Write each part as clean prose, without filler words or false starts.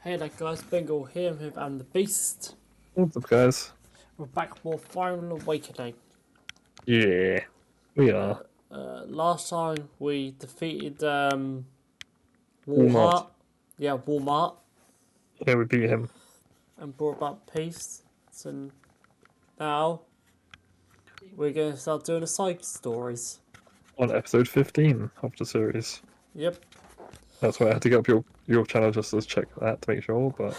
Hey there guys, Bengal here with the Beast. What's up, guys? We're back for Final Awakening. Yeah, we are. Last time we defeated Walmart. Walmart. Yeah, Walmart. Yeah, we beat him And brought about peace. So now we're going to start doing the side stories. on episode 15 of the series. Yep. That's why I had to get up your channel just to check that to make sure, but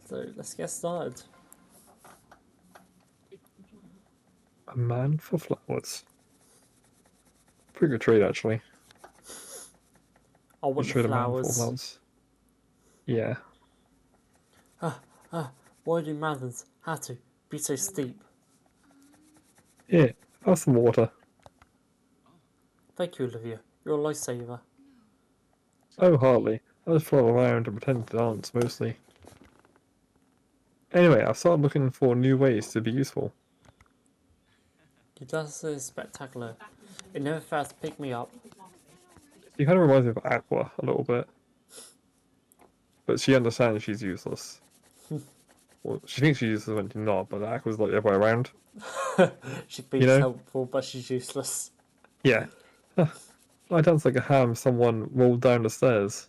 So let's get started. a man for flowers. Pretty good trade, actually. I want Just the trade a man for flowers. flowers. Yeah. Why do mountains have to be so steep? Here, have some water. Thank you, Olivia. You're a lifesaver. Oh, hardly. I just float around and pretend to dance, mostly. Anyway, I've started looking for new ways to be useful. Your dance is spectacular. It never fails to pick me up. She kind of reminds me of Aqua a little bit. But she understands she's useless. Well, she thinks she's useless when she's not, but Aqua's like the other way around. She You thinks know? helpful, but she's useless. Yeah. I dance like a ham someone rolled down the stairs.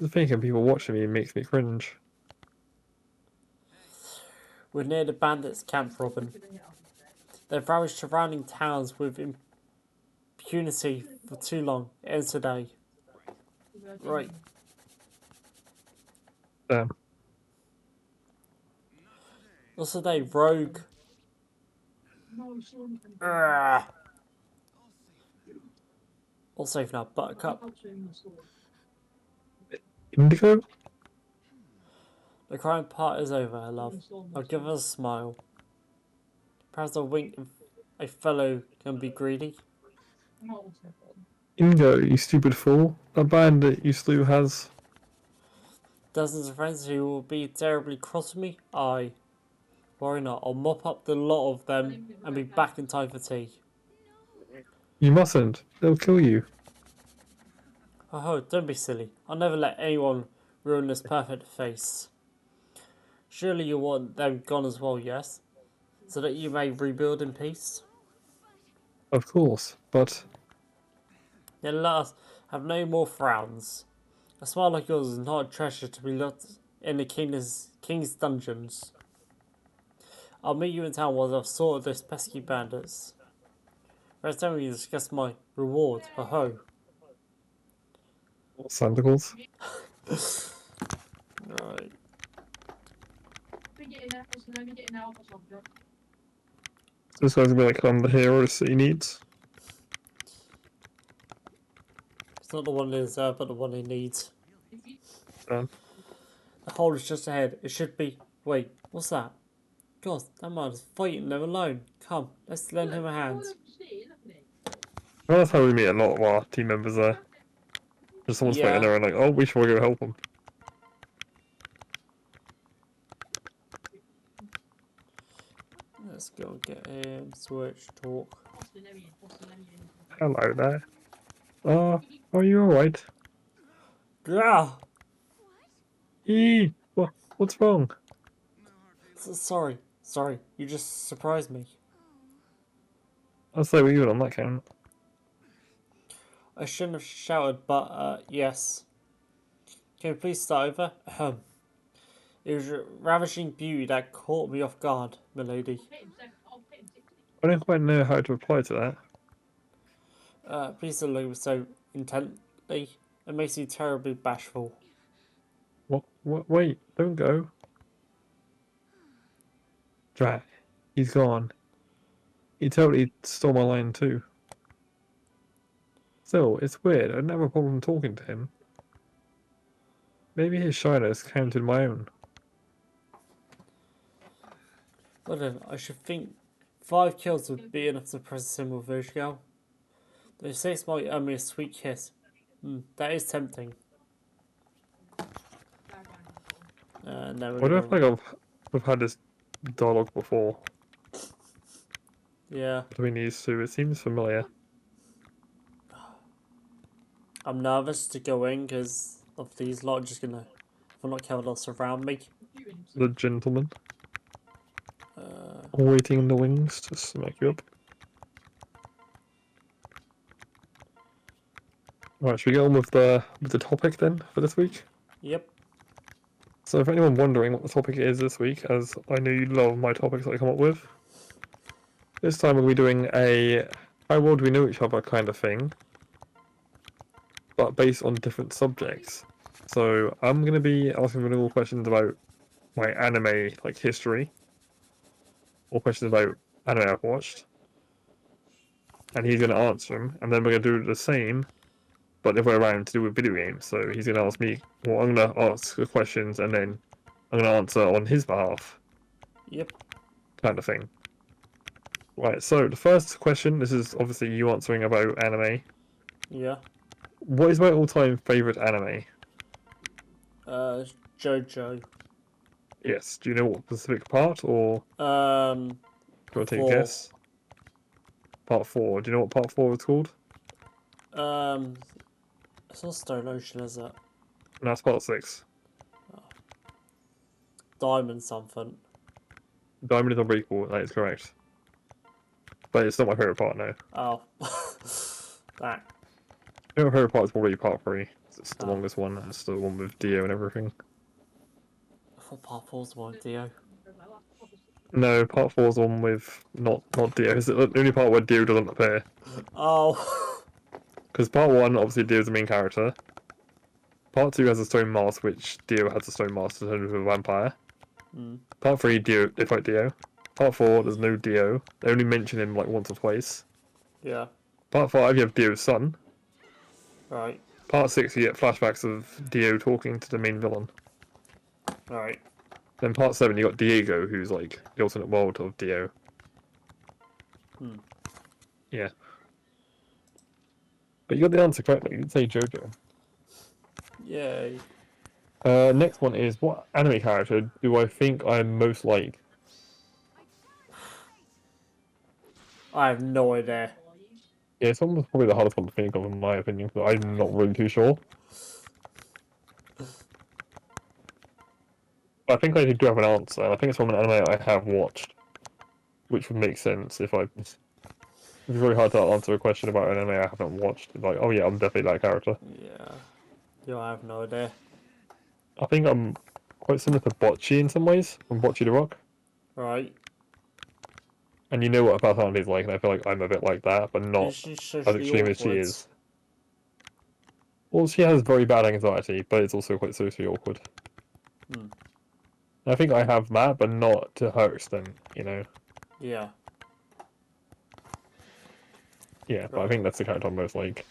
Just thinking people watching me makes me cringe. We're near the bandits' camp, Robin. They've ravaged surrounding towns with impunity for too long. It ends today. Right. Damn. What's today? Rogue. Urgh. All safe now, Buttercup. Indigo? The crying part is over, love. I'll give us a smile. Perhaps a wink if a fellow can be greedy. Indigo, you stupid fool. That bandit you slew has... Dozens of friends who will be terribly cross with me? Aye. Worry not, I'll mop up the lot of them and be back in time for tea. You mustn't. They'll kill you. Oh, don't be silly. I'll never let anyone ruin this perfect face. Surely you want them gone as well, yes? So that you may rebuild in peace? Of course, but... Then let us have no more frowns. A smile like yours is not a treasure to be locked in the king's dungeons. I'll meet you in town once I've sorted those pesky bandits. First time we discuss my reward. Ho ho. Santa Claus? Right. This guy's gonna be like, I'm the hero the city needs. It's not the one they deserve, but the one they need. Um, The hole is just ahead. It should be. Wait, what's that? God, that man is fighting them alone. Come, let's lend him a hand. well, that's how we meet a lot of our team members there. Just someone's fighting there and like, oh, we should go help them. Let's go and get him. Switch, talk. Hello there. Are you alright? Yeah! What's wrong? Sorry, you just surprised me. I'll say we're even on that count. I shouldn't have shouted, but, yes. Can we please start over? It was your ravishing beauty that caught me off guard, milady. I don't quite know how to reply to that. Please don't look at me so intently. It makes me terribly bashful. What? Wait, don't go. Drat. He's gone. He totally stole my line too. Still, it's weird. I'd never have a problem talking to him. Maybe his shyness counted my own. Well then, I should think 5 kills would be enough to press him with Village Girl. The 6 might earn me a sweet kiss. That is tempting. No, I don't feel like we've had this dialogue before yeah. between these two. It seems familiar. I'm nervous to go in because of these lot are just gonna, if I'm not careful, surround me. The gentleman. Waiting in the wings to smack you up. Right, should we get on with the topic then for this week? Yep. So if anyone wondering what the topic is this week, as I know you love my topics that I come up with, this time we'll be doing a how well do we know each other kind of thing, but based on different subjects. So I'm going to be asking all questions about my anime like history, or questions about anime I've watched, and he's going to answer them, and then we're going to do the same, but the other way around to do with video games. So he's going to ask me, well, I'm going to ask the questions, and then I'm going to answer on his behalf, Yep. kind of thing. Right, so the first question, this is obviously you answering about anime. Yeah. What is my all-time favourite anime? JoJo. Yes, do you know what specific part, or do you want to take a 4. guess? Part 4, do you know what part 4 is called? It's not Stone Ocean, is it? No, it's part 6. Diamond something. Diamond is Unbreakable, that is correct. But it's not my favourite part, no. Oh. That. My favourite part is probably part 3. It's the Oh. longest one, and it's the one with Dio and everything. I thought part 4's one, Dio. No, part 4 is the one with not Dio. It's the only part where Dio doesn't appear. Oh. Because part 1, obviously Dio's the main character. Part 2 has a stone mask, which Dio has a stone mask to turn into a vampire. Part 3, they fight Dio. Part 4, there's no Dio. They only mention him like once or twice. Yeah. Part 5, you have Dio's son. Right. Part 6, you get flashbacks of Dio talking to the main villain. Right. Then part 7, you got Diego, who's like the alternate world of Dio. Yeah. But you got the answer correctly. You didn't say JoJo. Yay. Next one is, what anime character do I think I'm most like? I have no idea. Yeah, this one was probably the hardest one to think of in my opinion, but I'm not really too sure. I think I do have an answer, and I think it's from an anime I have watched, which would make sense if I... It's very hard to answer a question about an anime I haven't watched. Like, oh yeah, I'm definitely that character. Yeah. Yeah, I have no idea. I think I'm quite similar to Bocce in some ways, from Bocce the Rock. Right. And you know what a personality is like, and I feel like I'm a bit like that, but not Is she as socially extreme as she awkward? is. Well, she has very bad anxiety, but it's also quite socially awkward. I think I have that, but not to her extent, you know? Yeah. Yeah, but I think that's the character I'm most like.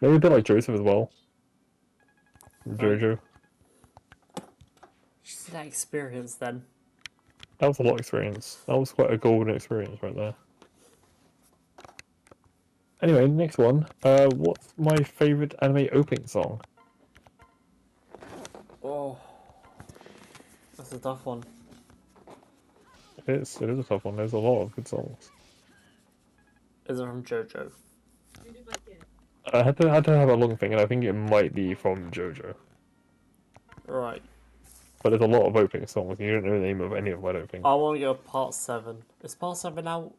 Maybe a bit like Joseph as well. Right. Jojo. She's that experience then. That was a lot of experience. That was quite a golden experience right there. Anyway, next one. What's my favourite anime opening song? Oh. That's a tough one. It is a tough one. There's a lot of good songs. Is it from JoJo? I had to have a long thing, and I think it might be from JoJo. Right. But there's a lot of opening songs, and you don't know the name of any of them, I don't think. I want to go part 7. Is part 7 out?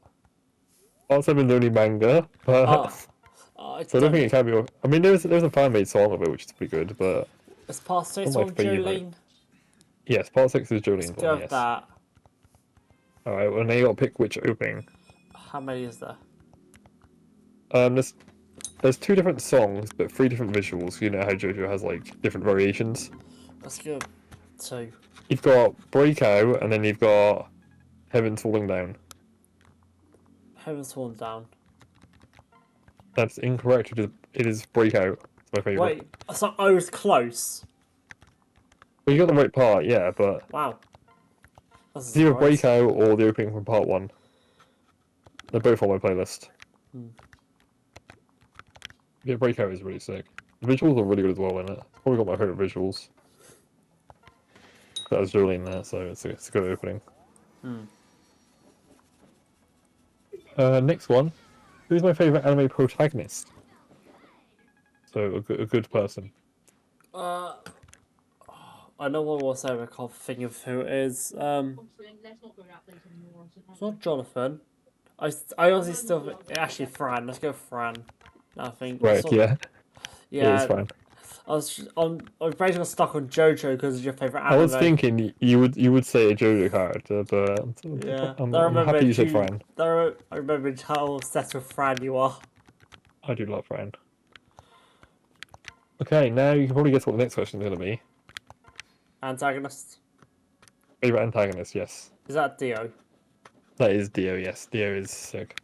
Part 7's only manga, but... so I don't think it can be... I mean, there's a fan-made song of it, which is pretty good, but... Is part 6 not my on favourite. Jolene? Yes, part 6 is Jolene's Let's go one, with yes. that. Alright, well now you gotta pick which opening. How many is there? There's 2 different songs, but 3 different visuals. You know how JoJo has, like, different variations. Let's go 2. You've got Breakout, and then you've got Heaven's Falling Down. Heaven's Fallen Down. That's incorrect. It is Breakout. It's my favourite. Wait, so I was close. Well, you got the right part, yeah, but... Wow. That's It's either Breakout or the opening from part 1. They're both on my playlist. Yeah, Breakout is really sick. The visuals are really good as well in it. It's probably got my favourite visuals. That was Jolene there, so it's a good opening. Next one. Who's my favourite anime protagonist? So, a good person. Uh, I know what I was saying, I can't think of who it is. It's not Jonathan. I honestly still actually Fran. Let's go Fran. I think it's Right, not. yeah, it is Yeah, fine. I was basically stuck on JoJo because it's your favorite I was anime. thinking you would say a JoJo character, but Yeah, I'm, I I'm happy you remembered said you. Fran. I remembered how obsessed with Fran you are. I do love Fran. Okay, now you can probably guess what the next question is going to be. Antagonist. Favorite antagonist, yes. Is that Dio? That is Dio, yes. Dio is sick.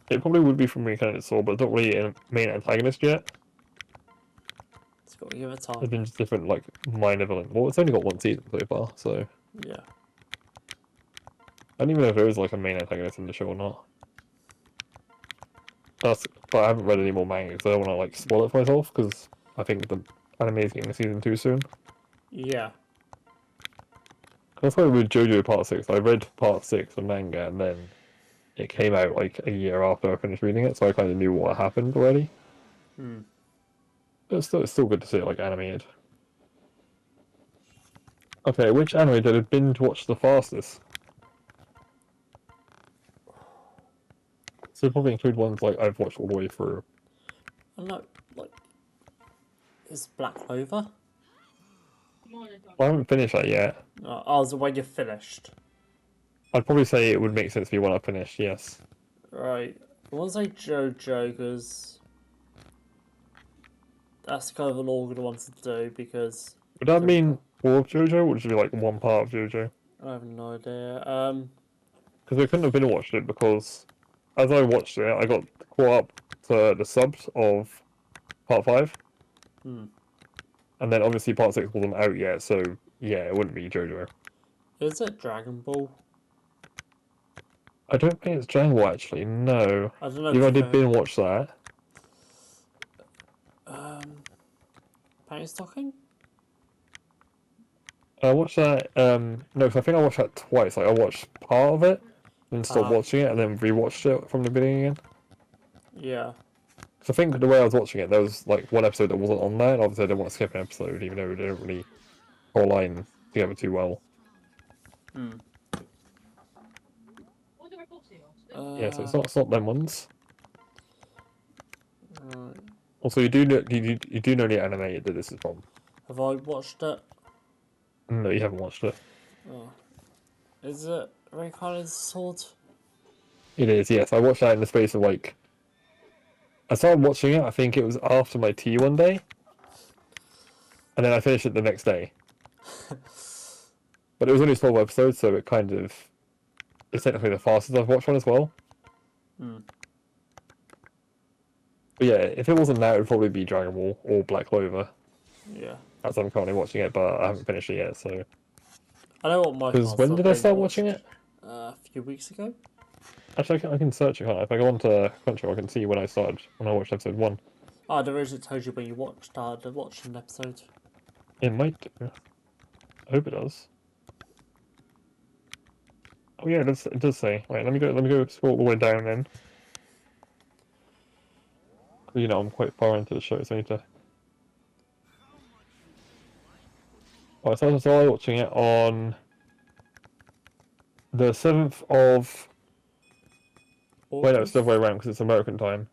It probably would be from Reincarnated Soul, but it's not really a main antagonist yet. It's got to give it There's time. been just different, like, minor villain. Well, it's only got one season so far, so Yeah. I don't even know if there is, like, a main antagonist in the show or not. But I haven't read any more manga, so I don't want to, like, spoil it for myself, because I think the anime is getting a season 2 soon. Yeah. That's why with JoJo Part 6, I read Part 6 of manga, and then it came out, like, a year after I finished reading it, so I kind of knew what happened already. Hmm. But it's still good to see it, like, animated. Okay, which anime did I binge watch the fastest? So probably include ones like I've watched all the way through. I don't know. Like, is Black Clover? I haven't finished that yet. Oh, the way you finished. I'd probably say it would make sense to be when I finished, yes. Right. I want to say JoJo because that's kind of an awkward one to do because Would that mean all of JoJo, or would it just be like one part of JoJo? I have no idea. Because I couldn't have been watched it because as I watched it, I got caught up to the subs of part 5. Hmm. And then obviously part 6 wasn't out yet, so yeah, it wouldn't be JoJo. Is it Dragon Ball? I don't think it's Dragon Ball actually, no. I don't know Even if I you've did ever. binge watch that. Penny Stocking? I watched that, no, 'cause I think I watched that twice. Like, I watched part of it, then stopped Ah, watching it, and then rewatched it from the beginning again. yeah. So I think the way I was watching it, there was like one episode that wasn't on there, and obviously I didn't want to skip an episode, even though it didn't really align together too well. Hmm. Yeah, so it's not them ones. Right. Also, you do know the anime that this is from. Have I watched it? No, you haven't watched it. Oh. Is it Reincarnated Sword? It is, yes. I watched that in the space of like. I started watching it. I think it was after my tea one day, and then I finished it the next day. But it was only 12 episodes, so it kind of it's technically the fastest I've watched one as well. Hmm. But yeah, if it wasn't that, it would probably be Dragon Ball or Black Clover, Yeah. as I'm currently watching it, but I haven't finished it yet. So, I know what my because class when I've did I binge start watching watched it? a few weeks ago. Actually, I can search it, can't I? If I go onto Crunchyroll, I can see when I watched episode 1. Oh, I originally told you when you started watching an episode. It might do. I hope it does. Oh yeah, it does say. Wait, let me go scroll all the way down then. I'm quite far into the show, so I need to. Oh, so I started watching it on the 7th of. Wait, no, it's the other way August? around because it's American time.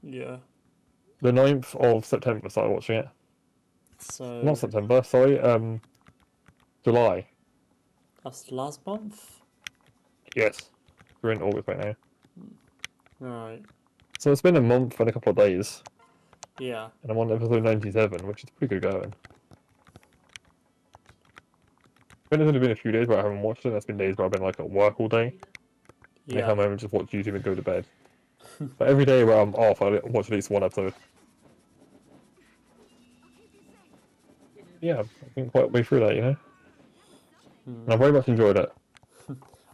Yeah. The 9th of September, I started watching it. Not So, September, sorry. July. that's last month? Yes, we're in August right now. Right. So it's been a month and a couple of days, Yeah. and I'm on episode 97, which is pretty good going. But there's only been a few days where I haven't watched it. That's been days where I've been like at work all day, and I Yeah. come home and just watch YouTube and go to bed. But every day where I'm off, I watch at least one episode. Yeah, I've been quite way through that, And I very much enjoyed it.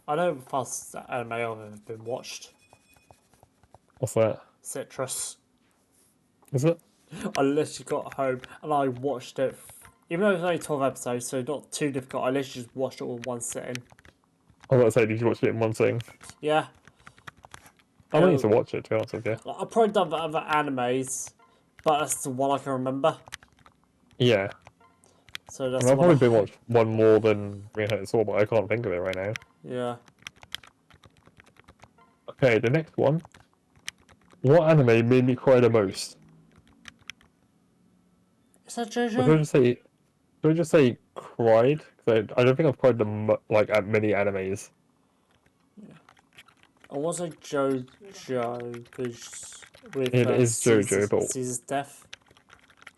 I know the fastest anime I've ever been watched. What's that? Citrus. Is it? I literally got home and I watched it. Even though it's only 12 episodes, so not too difficult, I literally just watched it all in one sitting. I was about to say, did you watch it in one sitting? Yeah. I might need to watch it, to be honest with you. I've probably done the other animes, But that's the one I can remember. Yeah. So that's And the I've one probably been watched one more than Green Sword, but I can't think of it right now. Yeah. Okay, the next one. What anime made me cry the most? Is that Or should I JoJo? just say, should I just say cried? Because I don't think I've cried like at many animes. I want to say JoJo because with It is JoJo, but Caesar's death.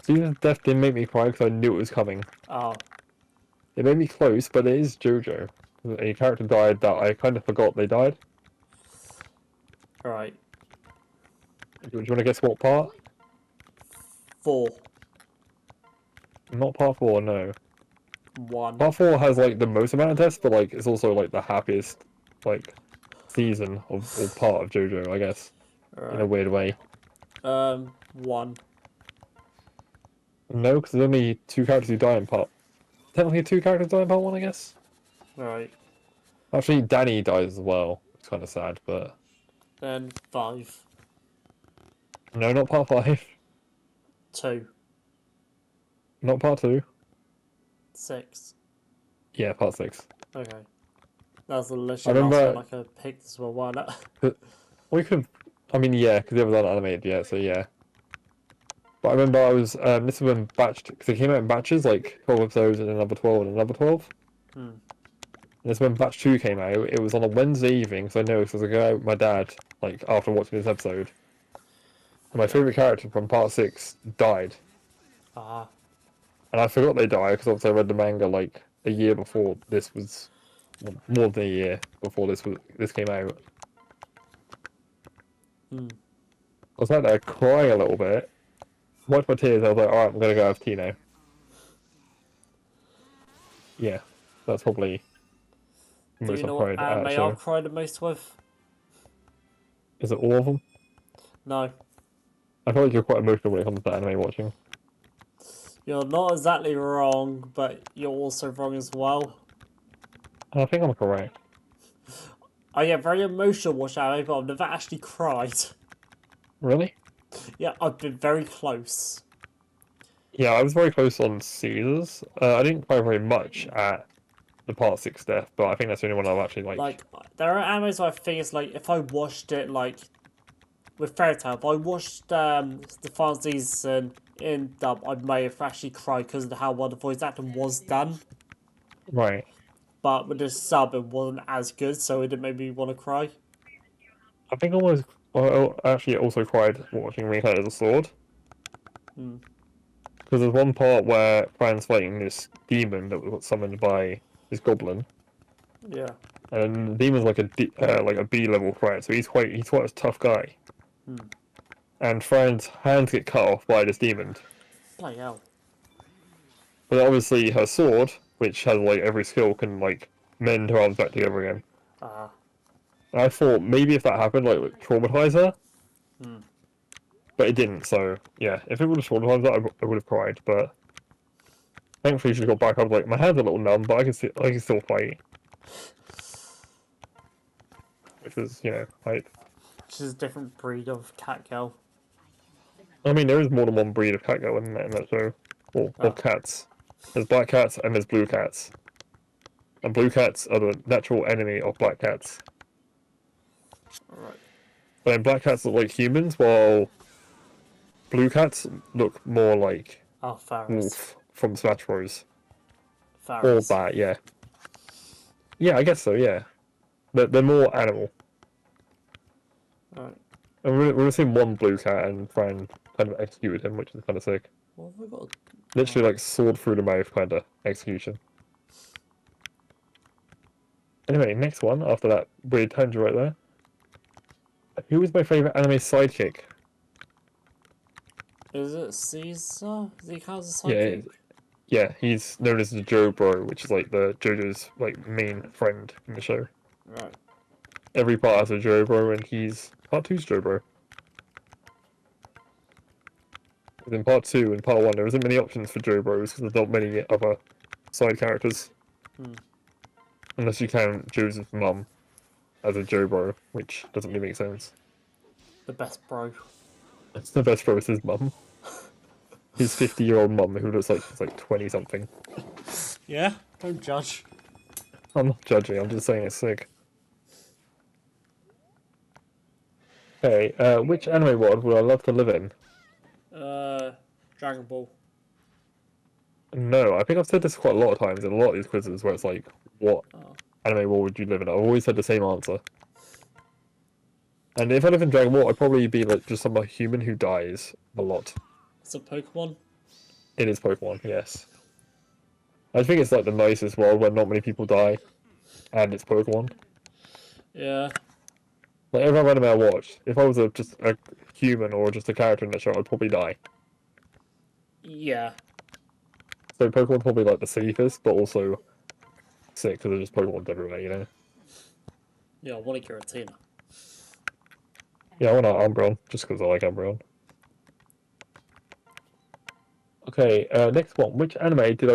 Season's death didn't make me cry because I knew it was coming. Oh, It made me close, but it is JoJo. A character died that I kind of forgot they died. right. Do you want to guess what part? 4. Not part 4, no. 1. Part 4 has like the most amount of deaths, but like it's also like the happiest like season of or part of JoJo, I guess, in a Right. weird way. 1. No, because there's only two characters who die in part. Technically, two characters die in part 1, I guess. Right. Actually, Danny dies as well. It's kind of sad, but Then 5. no, not part 5. 2. Not part 2. 6. Yeah, part 6. Okay. That's the I literally last one remember. I could have picked as well. Why not? We could have. I mean, yeah, because it was not animated yet, so yeah. But I remember I was. This was when batched because it came out in batches, like 12 episodes and another 12 and another 12. Hmm. And this when batch 2 came out. It was on a Wednesday evening, so I know because I was going out with my dad like after watching this episode. And my Yeah. favorite character from part 6 died, Ah. and I forgot they died because obviously I read the manga like a year before this was, well, more than a year before this came out. Hmm. I was like to cry a little bit, wiped my tears. I was like, all right, I'm gonna go have tea now. Yeah, that's probably the Do you most I've know what cried at anime a I've show. cried the most with? Is it all of them? No. I feel like you're quite emotional when it comes to anime watching. You're not exactly wrong, but you're also wrong as well. I think I'm correct. I get very emotional watching anime, but I've never actually cried. Really? Yeah, I've been very close. Yeah, I was very close on Caesars. I didn't cry very much at the part 6 death, but I think that's the only one I've actually like. Like, there are animes where I think it's like, if I watched it, like, with Fairy Tail, if I watched the final season in dub, I may have actually cried because of how well the voice acting was done. Right. But with the sub, it wasn't as good, so it didn't make me want to cry. I think I was. Well, I actually also cried watching Reincarnate as a Sword. Hmm. Because there's one part where Fran's fighting this demon that was summoned by this goblin, Yeah. and the demon's like a B level threat, so he's quite a tough guy. Hmm. And Fran's hands get cut off by this demon, Bloody hell. but obviously her sword, which has like every skill, can like mend her arms back together again. Ah. And I thought maybe if that happened, like it would traumatize her, Hmm. but it didn't. So yeah, if it would have traumatized her, I would have cried. But thankfully she got back. I was like, my hand's a little numb, but I can still fight, which was hype. Which is a different breed of cat girl. I mean, there is more than one breed of cat girl in that show, or Oh. cats. There's black cats and there's blue cats, and blue cats are the natural enemy of black cats. Alright. But then black cats look like humans, while blue cats look more like Oh, Faris. Wolf from Smash Bros. Or Faris. Bat, yeah. Yeah, I guess so, yeah. They're more animal. Alright. And we've seen one blue cat and Fran kind of executed him, which is kind of sick. What have I got? Literally, like, sword through the mouth kind of execution. Anyway, next one, after that weird tangent right there. Who was my favourite anime sidekick? Is it Caesar? Is he counts as a Yeah, sidekick? yeah, he's known as the Joe Bro, which is like the JoJo's like main friend in the show. Right. Every part has a Joe Bro, and he's part two's Joe Bro. In part 2 and part 1, there isn't many options for Joe Bros because there's not many other side characters. Hmm. Unless you count Joseph's mum as a Joe Bro, which doesn't really make sense. The best bro. It's the best bro is his mum. his 50-year-old mum who looks like she's like 20 something. Yeah, don't judge. I'm not judging. I'm just saying it's sick. Okay, which anime world would I love to live in? Dragon Ball. No, I think I've said this quite a lot of times in a lot of these quizzes where it's like, what Oh. anime world would you live in? I've always said the same answer. And if I live in Dragon Ball, I'd probably be like just some human who dies a lot. It's a Pokemon. It is Pokemon, yes. I think it's like the nicest world where not many people die, and it's Pokemon. Yeah. Like every anime I watched, if I was just a human or just a character in the show, I'd probably die. Yeah. So Pokemon's probably like the safest, but also sick because there's just Pokemon everywhere, you know? Yeah, I want to Giratina. Yeah, I want Umbreon, just because I like Umbreon. Okay, next one. Which anime did I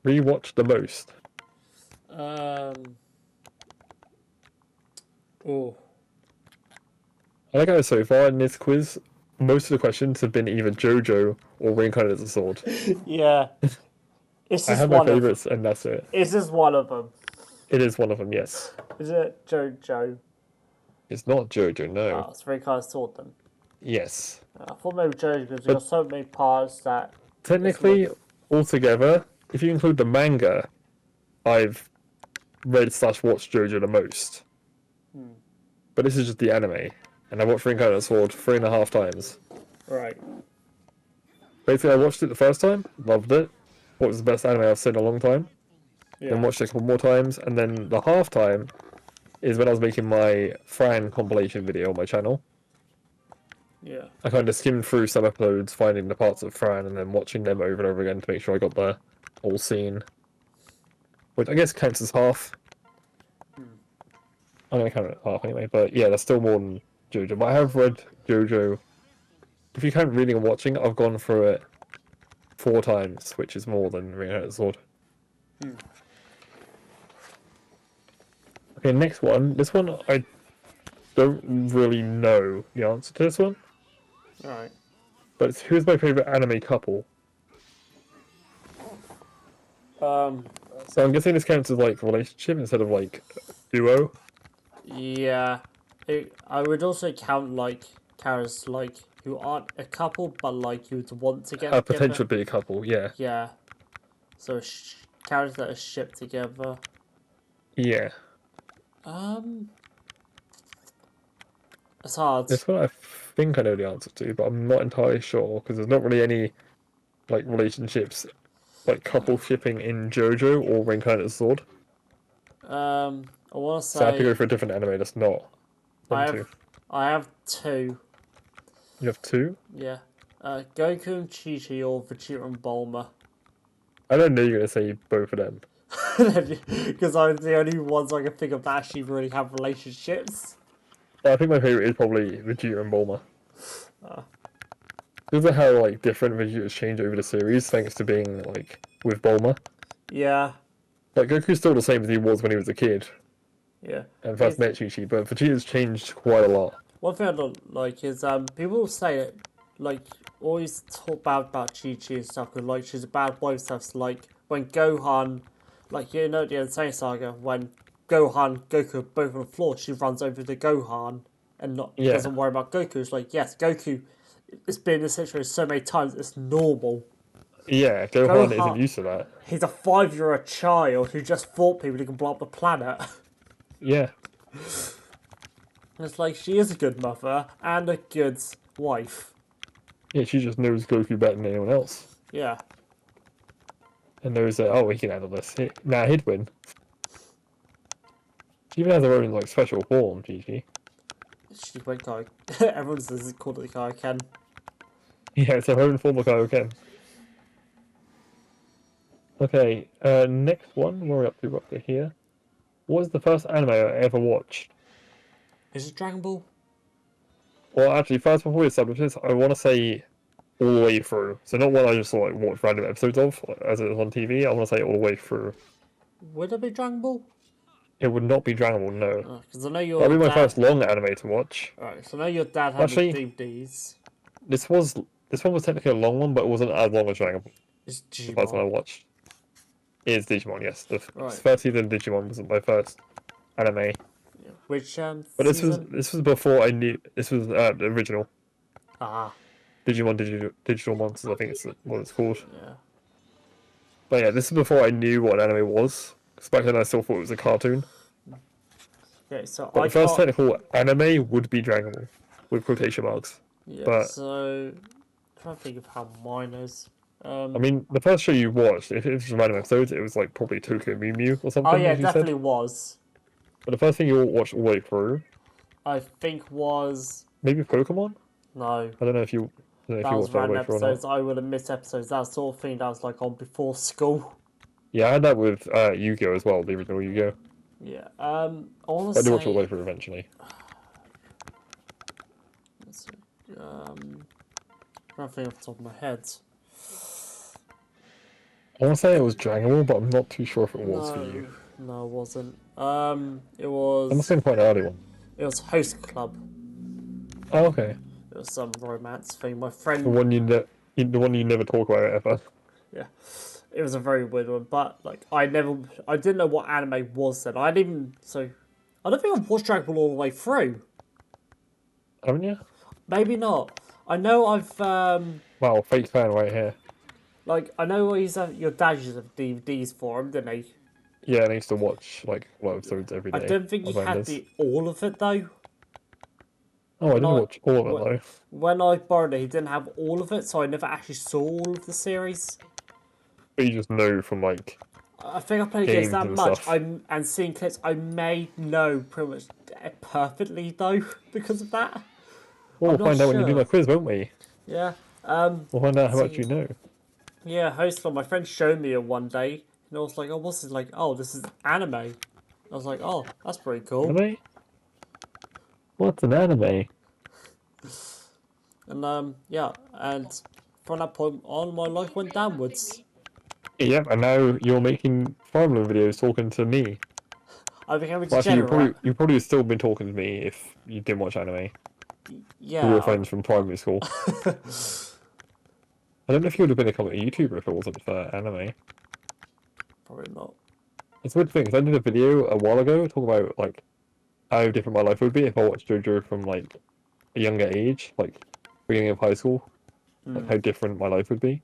re-watch the most? Oh. I like how so far in this quiz, most of the questions have been either JoJo or Reincarnated as a Sword. Yeah. It's I just have my one of. favorites, and that's it. It's just one of them. It is one of them, yes. Is it JoJo? It's not JoJo, no. Oh, it's very kind of sort then. Yes. I thought maybe JoJo because But you've got so many parts that. technically, altogether, if you include the manga, I've read/watched JoJo the most. But this is just the anime, and I watched Reincarnated Sword 3.5 times. Right. Basically, I watched it the first time, loved it. Thought it was the best anime I've seen in a long time. Yeah. Then watched it a couple more times, and then the half time is when I was making my Fran compilation video on my channel. Yeah. I kind of skimmed through some episodes, finding the parts of Fran, and then watching them over and over again to make sure I got the whole scene. Which I guess counts as half. I'm going to count it half anyway, but yeah, that's still more than JoJo. But I have read JoJo. If you count reading and watching, I've gone through it 4 times, which is more than Reincarnated Sword. Okay, next one. This one, I don't really know the answer to this one. Alright. But it's, who's my favourite anime couple? So I'm guessing this counts as like relationship instead of like duo. Yeah. I would also count like characters like who aren't a couple but like you would want to get A together. potential be a couple, yeah. Yeah. So characters that are shipped together. Yeah. It's hard. This one I think I know the answer to, but I'm not entirely sure because there's not really any like relationships, like couple shipping in JoJo or Reincarnated Sword. I want to So I have to say go for a different anime that's not them two. I have two. You have 2? Yeah. Goku and Chi-Chi or Vegeta and Bulma. I don't know you're gonna say both of them. Because I'm the only ones I can think of that actually really have relationships. But I think my favorite is probably Vegeta and Bulma. Because of how like different Vegeta's changed over the series, thanks to being like with Bulma. Yeah. Like Goku's still the same as he was when he was a kid Yeah. and first met Chi-Chi, but Vegeta's changed quite a lot. One thing I don't like is people say that like always talk bad about Chi-Chi and stuff because like she's a bad boy and stuff. So, like when Gohan, like you know the Insane Saga, when Gohan, Goku are both on the floor, she runs over to Gohan and doesn't worry about Goku. It's like yes, Goku, it's been in this situation so many times, it's normal. Yeah, Gohan isn't used to that. He's a 5-year-old child who just fought people who can blow up the planet. Yeah. It's like she is a good mother and a good wife. Yeah, she just knows Goku better than anyone else. Yeah. And knows that, oh, he can handle this. Nah, he'd win. She even has her own, like, special form, Gigi. She went Kai. Everyone says it's called the Kaioken. Yeah, it's her own form of Kaioken. Okay, next one. Where are we up to? We're up to here. What was the first anime I ever watched? Is it Dragon Ball? Well, actually, first before we establish this, I want to say all the way through. So not one I just like watch random episodes of as it was on TV. I want to say all the way through. Would it be Dragon Ball? It would not be Dragon Ball, no. Because I know your That'd be my dad... first long anime to watch. Alright, so I know your dad had Actually, the DVDs. This was this one was technically a long one, but it wasn't as long as Dragon Ball. It's The first one I Digimon. watched is Digimon. Yes, the Right. first season of Digimon was my first anime. Yeah. Which But season? this was before I knew this was the original Ah, Digimon Digital Monsters. I think it's what it's called. yeah. But yeah, this is before I knew what an anime was. Because back then I still thought it was a cartoon. Okay, so But I the first can't. technical anime would be Dragon Ball with quotation marks. Yeah, But so I'm trying to think of how mine is. I mean, the first show you watched, if it was random episodes, it was like probably Tokyo Mew Mew or Oh something, yeah, as it you said. definitely was. But the first thing you watched all the way through, I think was maybe Pokemon. no. I don't know if you, I don't know if That you was watched that all the random way through or not. episodes. I would have missed episodes. That sort of thing that was like on before school. Yeah, I had that with Yu-Gi-Oh as well, the original Yu-Gi-Oh. Yeah. I want to But I did watch it all the say. way through eventually. Let's see, trying to think off the top of my head. I want to say it was Dragon Ball, but I'm not too sure if it was for you. No, no, it wasn't. It That must was. have been quite an early one. It was Host Club. Oh, okay. It was some romance thing. My The friend. one the one you never talk about ever. Yeah. It was a very weird one, but like I didn't know what anime was then. I didn't even so. I don't think I've watched Dragon Ball all the way through. Haven't you? Maybe not. I know I've Wow, fake fan right here. like I know your dad used to have DVDs for him, didn't he? Yeah, and I used to watch like episodes every I day don't think he of had Enders. the all of it though. Oh, I When didn't I watch all of it wh- though. when I borrowed it, he didn't have all of it, so I never actually saw all of the series. But you just know from like I think I played games games that and much. stuff. And seeing clips, I may know pretty much perfectly though because of that. Well, I'm we'll not find out when you do sure. my quiz, won't we? Yeah. We'll find out how much See. you know. Yeah, Host Club. My friend showed me it one day, and I was like, "Oh, what's this?" Like, "Oh, this is anime." I was like, "Oh, that's pretty cool." Anime? What's an anime? And yeah, and from that point on, my life went downwards. Yep, and now you're making Fire Emblem videos talking to me. I became a Well, actually, degenerate. you probably still been talking to me if you didn't watch anime. We were Yeah, friends from primary school. I don't know if you would have become a YouTuber if it wasn't for anime. probably not. It's a weird thing, 'cause I did a video a while ago talking about like how different my life would be if I watched JoJo from like a younger age, like beginning of high school, like how different my life would be.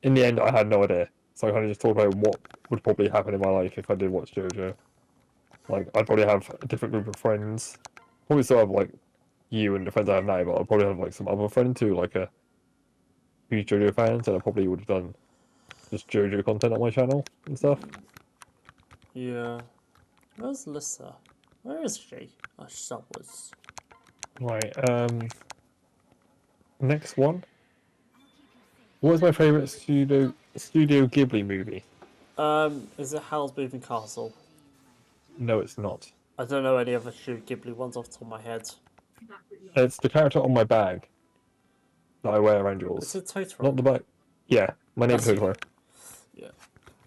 In the end, I had no idea, so I kind of just talked about what would probably happen in my life if I did watch JoJo. Like, I'd probably have a different group of friends. Probably still have like you and the friends I have now, but I'd probably have like some other friends who like a huge JoJo fans, and I probably would have done just JoJo content on my channel and stuff. Yeah. Where's Lissa? Where is she? Oh, she's upwards. Right. Next one. What was my favorite Studio Ghibli movie? Is it Howl's Moving Castle? No, it's not. I don't know any other Studio Ghibli ones off the top of my head. It's the character on my bag that I wear around Is yours. it Totoro? Not the bag. Yeah, my name's That's Totoro. yeah.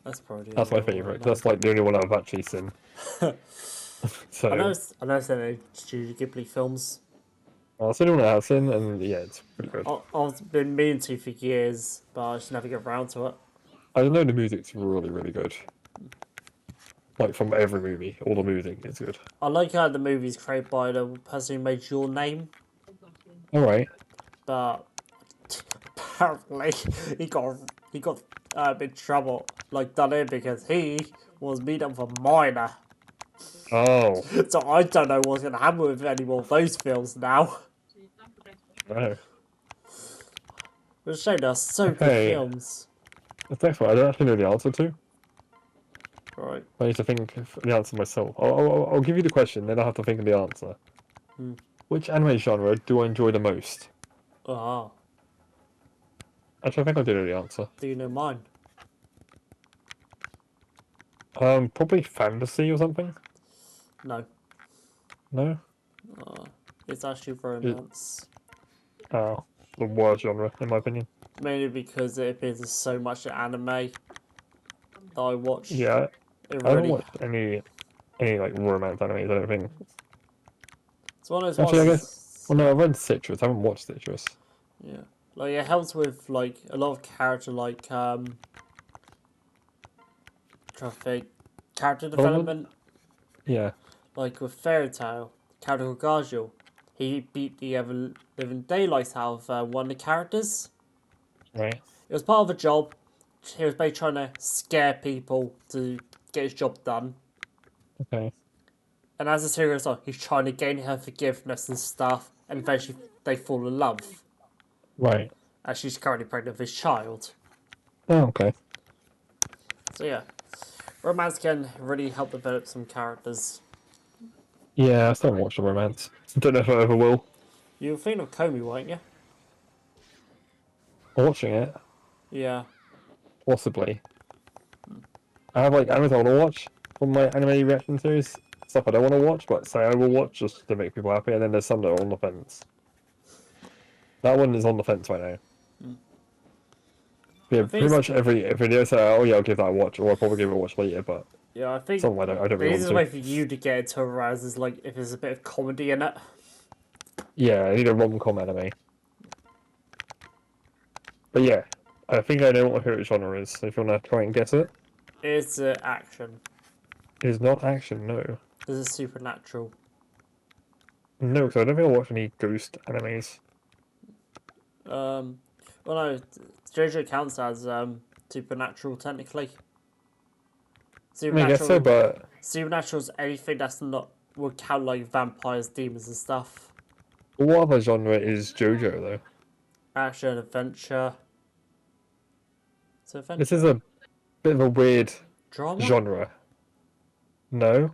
That's probably the That's my only one I favorite. know. That's like the only one I've actually seen. I know. So I know it's any Studio Ghibli films. that's the only one I have seen, and yeah, it's pretty good. I've been meaning to for years, but I just never get around to it. I know the music's really, really good. Like from every movie, all the music is good. I like how the movie's created by the person who made Your Name, All right. but apparently he got in trouble, like done in because he was beat up for minor. Oh, So I don't know what's gonna happen with any more of those films now. no. It's a shame they're so good Okay. films. The next one, I don't actually know the answer to. Right. I need to think of the answer myself. I'll give you the question, then I'll have to think of the answer. Which anime genre do I enjoy the most? Ah, Actually, I think I do know the answer. do you know mine? Probably fantasy or something. No. No. It's actually romance. Oh, the worst genre in my opinion. Mainly because it appears in so much anime that I watch. Yeah, It I haven't really. watched any like romance animes. I don't think. It's one of those Actually, I guess. ones. Well, no, I've read Citrus. I haven't watched Citrus. Yeah. Like it helps with like a lot of character trying to think, character Development? development. Yeah. Like with Fairy Tail, character called Gargiel. He beat the ever living daylights out of one of the characters. Right. It was part of a job. He was basically trying to scare people to get his job done. Okay. And as the series goes on, he's trying to gain her forgiveness and stuff. And eventually they fall in love. Right. As she's currently pregnant with his child. Oh, okay. So yeah. Romance can really help develop some characters. Yeah, I still haven't watched the romance. Don't know if I ever will. You'll think of Comey, won't you? Watching it, Yeah. possibly. I have like animes I want to watch from my anime reaction series. Stuff I don't want to watch, but say I will watch just to make people happy. And then there's some that are on the fence. That one is on the fence right now. Yeah, I think pretty it's, much every video say, oh yeah, I'll give that a watch, or I'll probably give it a watch later. But yeah, I think some I don't the really want easiest to. way for you to get into a rise is like if there's a bit of comedy in it. Yeah, I need a rom-com anime. But yeah, I think I know what my favorite genre is. So if you want to try and guess it, It's action. it is not action. No, This is supernatural. no, because I don't think I watch any ghost animes. Well, no, JoJo counts as supernatural technically. I mean, I guess so, Supernatural, but supernatural is anything that's not would count like vampires, demons, and stuff. what other genre is JoJo though? Action, adventure. It's This adventure. is a bit of a weird Drama. genre. No,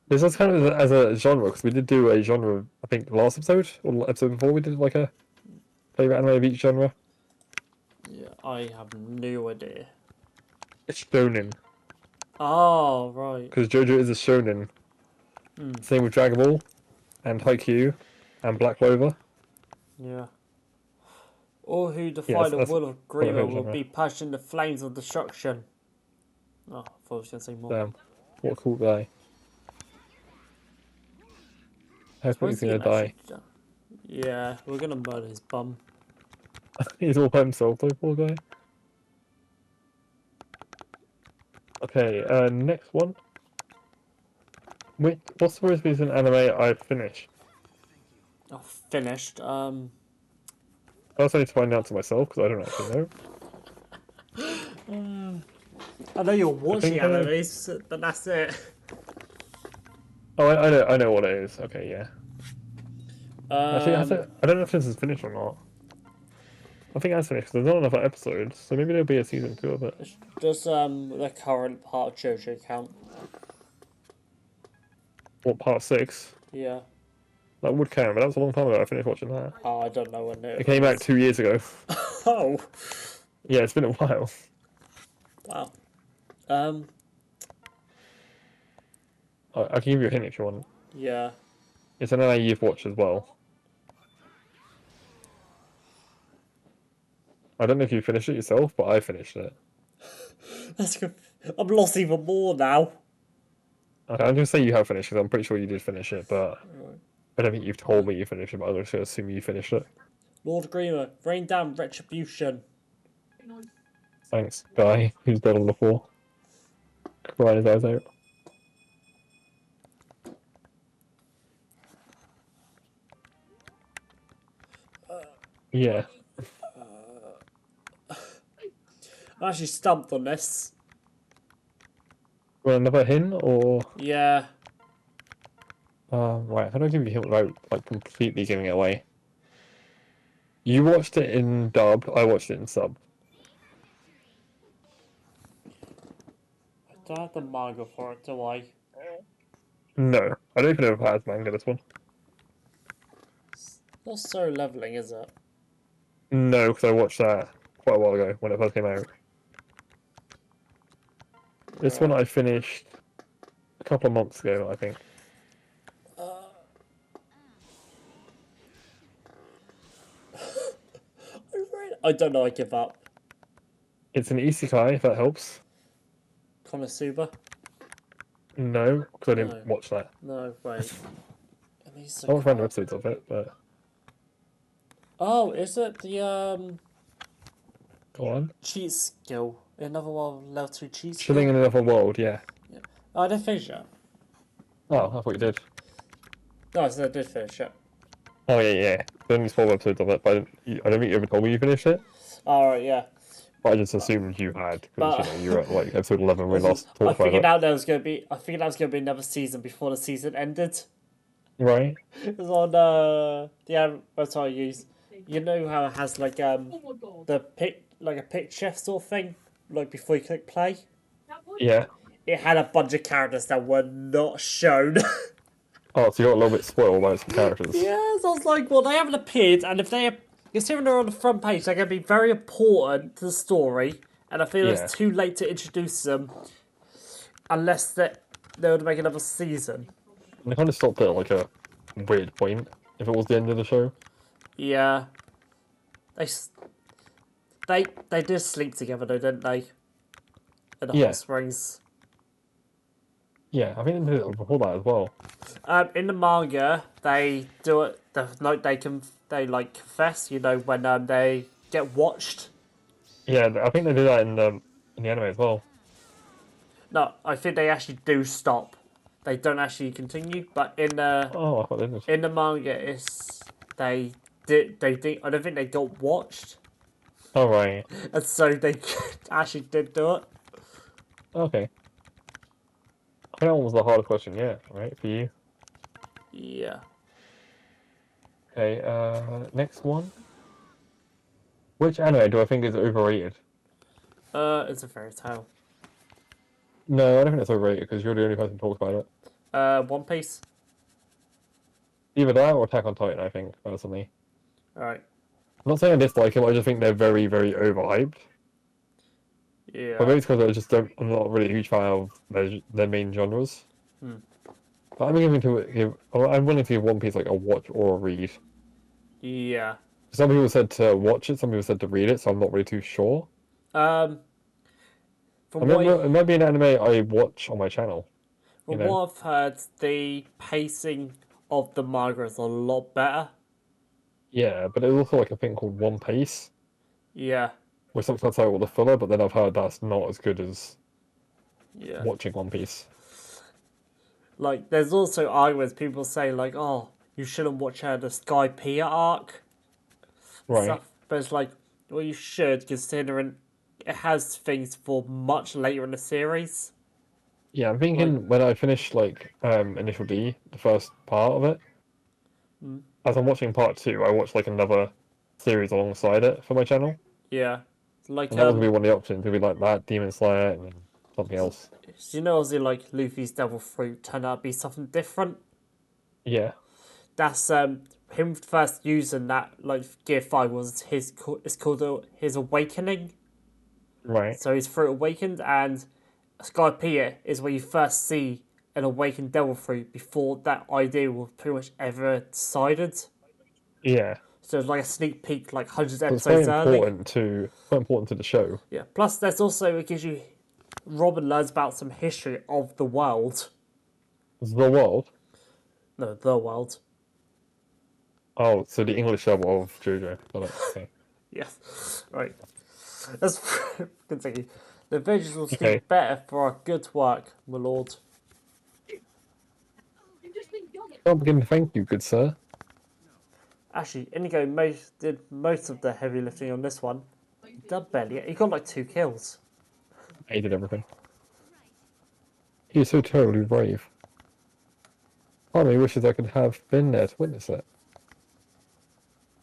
this is kind of as a genre because we did do a genre. I think last episode or episode before we did like a favorite anime of each genre. Yeah, I have no idea. It's shonen Oh right. because JoJo is a shonen. Same with Dragon Ball and Haikyuu and Black Clover. Yeah. All who Yeah, defy the that's will of what I Grima heard will genre. be pushed in the flames of destruction. Oh, I thought I was going to say more. Damn, what a cool guy. How quick Suppose he's he gonna can actually. die. Yeah, we're going to murder his bum. He's all by himself, though, poor guy. Okay, next one. What's the most recent anime I've finished? Oh, finished. I also need to find out to myself because I don't actually know. I know you're I watching think I know. animes, but that's it. Oh, I know what it is. Okay, yeah. Actually, I don't know if this is finished or not. I think that's finished 'cause there's not enough episodes, so maybe there'll be a season 2 of it. Does the current part of JoJo count? What, part 6? Yeah. That would count, but that was a long time ago I finished watching that. Oh, I don't know when It it came out is. 2 years ago. Oh, Yeah, it's been a while. wow. I can give you a hint if you want. Yeah. It's an anime you've watched as well. I don't know if you finished it yourself, but I finished it. That's good. I'm lost even more now. Okay, I'm going to say you have finished because I'm pretty sure you did finish it, but I don't think you've told me you finished it, but I'm just going to assume you finished it. Lord Grima, rain down retribution. Thanks, guy who's dead on the floor. Crying his eyes out. Yeah. I'm actually stumped on this. Want another hint, or... Yeah. Right, how do I give you a hint without, like, completely giving it away? You watched it in dub, I watched it in sub. I don't have the manga for it, do I? No, I don't even know if it has manga, this one. Not so leveling, is it? No, because I watched that quite a while ago, when it first came out. This one I finished a couple of months ago, I think. I don't know, I give up. It's an isekai, if that helps. Konosuba? No, because I No. didn't watch that. No, wait. I watched random episodes of it, but... Oh, is it the Go on. cheat skill? Another one level 2 cheat Chilling skill? in another world, yeah. Yeah. Oh, I didn't finish it. Oh, I thought you did. No, I said I did finish it. Oh, yeah, yeah. There's only small episodes of it, but I don't think you ever told me you finished it. Alright, yeah. But I just assumed you had, because, But you were at, like, episode 11 when we last I talked about figured it. out there was gonna be another season before the season ended. Right? It was on the website I use. You know how it has like the pic like a picture sort of thing, like before you click play. Yeah. It had a bunch of characters that were not shown. Oh, so you got a little bit spoiled by some characters. Yes, I was like, well, they haven't appeared, and if they, considering they're on the front page, they're going to be very important to the story, and I feel Yeah. it's too late to introduce them, unless they would make another season. And they kind of stopped at, like, a weird point, if it was the end of the show. Yeah, they s- they did sleep together though, didn't they? In the Yeah. hot springs. Yeah, I think they did it before that as well. In the manga, they do it. Like they like confess. You know when they get watched. Yeah, I think they did that in the anime as well. No, I think they actually do stop. They don't actually continue, but Oh, I thought they did. in the manga, it's they did. They think I don't think they got watched, Oh, right. and so they actually did do it. Okay. I think that one was the hardest question yet, right, for you? Yeah. Okay, next one. Which anime do I think is overrated? It's a fairy tale. No, I don't think it's overrated because you're the only person who talks about it. One Piece. Either that or Attack on Titan, I think, personally. All right. I'm not saying I dislike them, I just think they're very, very overhyped. Yeah. But maybe it's because I just don't, I'm not really a huge fan of their main genres. Hmm. But I'm willing to give One Piece like a watch or a read. Yeah. Some people said to watch it, some people said to read it, so I'm not really too sure. Um. I From remember it might be an anime I watch on my channel. what I've heard, the pacing of the manga is a lot better. Yeah, but there's also like a thing called One Piece, Yeah. which sometimes like all the filler, but then I've heard that's not as good as Yeah. watching One Piece. Like, there's also arguments. People say like, "Oh, you shouldn't watch the Sky Pia arc." Right. Stuff, but it's like, well, you should, considering it has things for much later in the series. Yeah, I'm thinking when I finish like Initial D, the first part of it, as I'm watching part 2, I watch like another series alongside it for my channel. Yeah, like And that was gonna be one of the options. It'd be like that, Demon Slayer, and then something else. you know, obviously, like Luffy's Devil Fruit turned out to be something different. Yeah. That's him first using that like Gear 5 was it's called his awakening. Right. So he's fruit awakened, and Skypiea is where you first see an awakened devil fruit before that idea was pretty much ever decided. Yeah. So it's like a sneak peek, like hundreds of So it's quite episodes early. important to the show. Yeah. Plus, there's also it gives you Robin learns about some history of the world. The world. No, the world. Oh, so the English dub of JoJo. Got it. Okay. Yes. Right. Let's continue. The visuals will speak Okay. better for our good work, my lord. I'll begin to thank you, good sir. Actually, Indigo did most of the heavy lifting on this one. He did barely. He got like 2 kills. I did everything. He is so terribly brave. Part of me wishes I could have been there to witness it.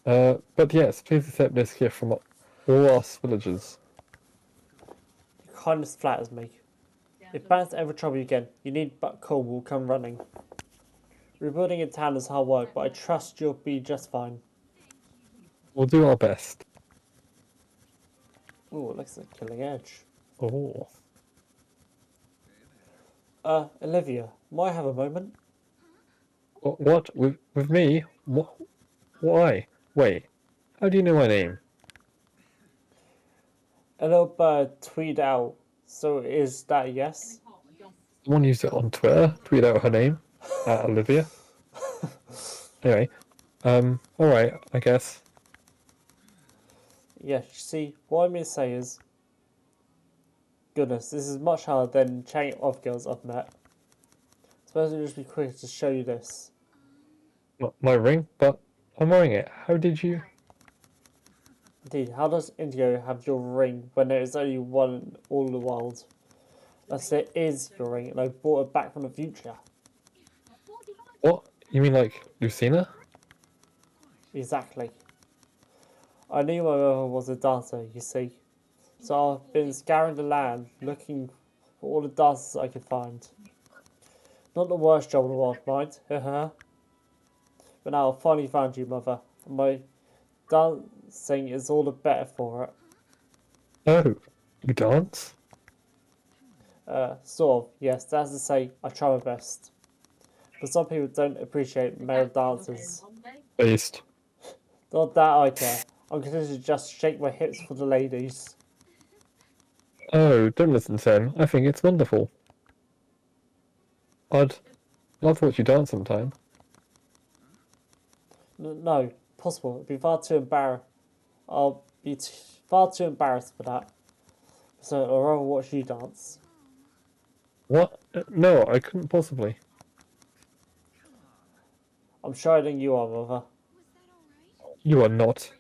But yes, please accept this gift from all us villagers. Your kindness flatters me. If bats ever trouble you again, you need but call will come running. Rebuilding a town is hard work, but I trust you'll be just fine. We'll do our best. Ooh, it looks like Killing Edge. Oh. Olivia, might I have a moment? What? With me? What? Why? Wait. How do you know my name? A little bird tweeted out, so is that a yes? Someone used it on Twitter. Tweet out her name. Olivia. Anyway. Alright, I guess. Yeah, see, what I mean to say is, goodness, this is much harder than chatting of girls I've met. Suppose it'll just be quicker to show you this. My ring, but I'm wearing it. How did you? Indeed, how does Indigo have your ring when there is only one in all the world? Unless it is your ring and I brought it back from the future. What? You mean like Lucina? Exactly. I knew my mother was a dancer, you see. So I've been scouring the land, looking for all the dancers I could find. Not the worst job in the world, mind. But now I've finally found you, mother. And my dancing is all the better for it. Oh, you dance? Sort of, yes, that's to say, I try my best. But some people don't appreciate male dancers. Based. Not that I care. I'm content to just shake my hips for the ladies. Oh, don't listen to him. I think it's wonderful. I'd love to watch you dance sometime. No, possible. It'd be far too embarrassed. I'll be far too embarrassed for that. So I'd rather watch you dance. What? No, I couldn't possibly. I'm shouting you are, mother. You are not.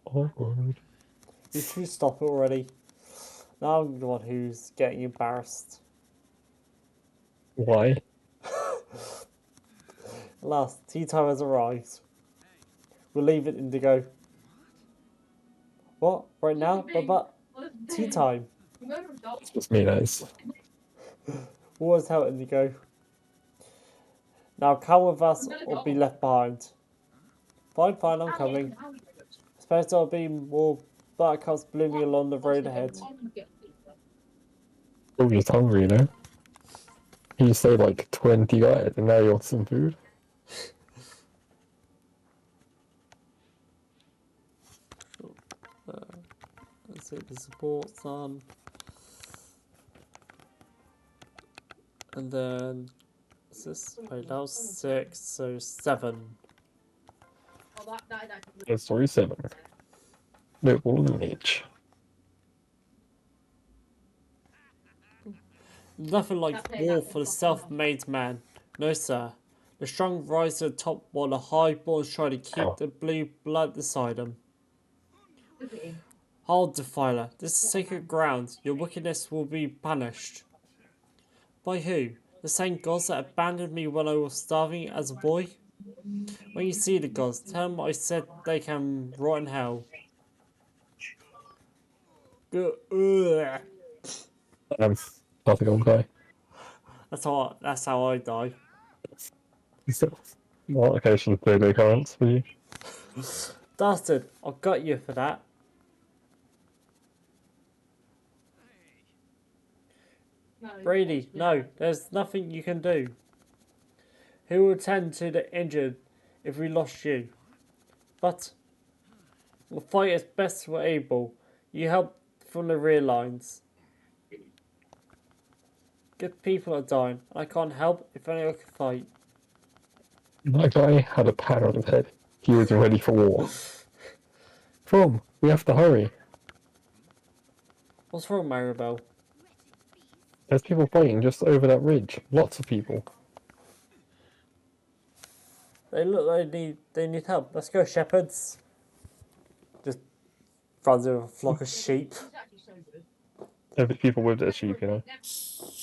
Awkward. You should stop it already. Now I'm the one who's getting embarrassed. Why? Alas, tea time has arrived. We'll leave it, Indigo. What? Right now? But tea time. It's just me, nice. What was hell, Indigo? Now come with us or be left behind. Fine, fine, I'm coming. Suppose there'll be more buttercups blooming along the road ahead. You're just hungry, you know? You say like 20 guys and now you want some food? Let's see the support's on. And then, is this? Wait, that was 6, so 7. That's story 7. No, all in each. Nothing like war for the self-made man. No, sir. The strong rise to the top while the highborns try to keep the blue blood beside them. Hold, defiler. This is sacred ground. Your wickedness will be punished. By who? The same gods that abandoned me when I was starving as a boy? When you see the gods, tell them I said they can rot in hell. Ugh. I think I'll die. That's how I die. So, what occasion of daily occurrence for you? Dastard, I got you for that. Brady, no, there's nothing you can do. Who will tend to the injured if we lost you? But we'll fight as best we're able. You help from the rear lines. Good people are dying. I can't help if only I can fight. My guy had a pan on his head. He was ready for war. We have to hurry. What's wrong, Maribel? There's people fighting just over that ridge. Lots of people. They look like they need help. Let's go, shepherds. Just runs over a flock of sheep. There's people with their sheep, you know.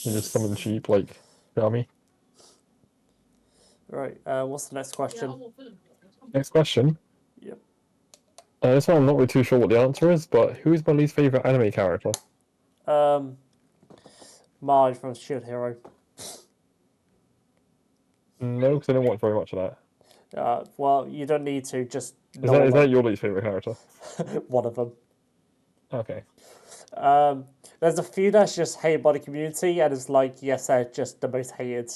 And just some of the sheep, like, army. Right, what's the next question? Next question. Yep. This one I'm not really too sure what the answer is, but who's my least favourite anime character? Marge from Shield Hero. No, because I don't watch very much of that. Well, you don't need to, just Is that your least favourite character? one of them. Okay. There's a few that's just hated by the community, and it's like, yes, they're just the most hated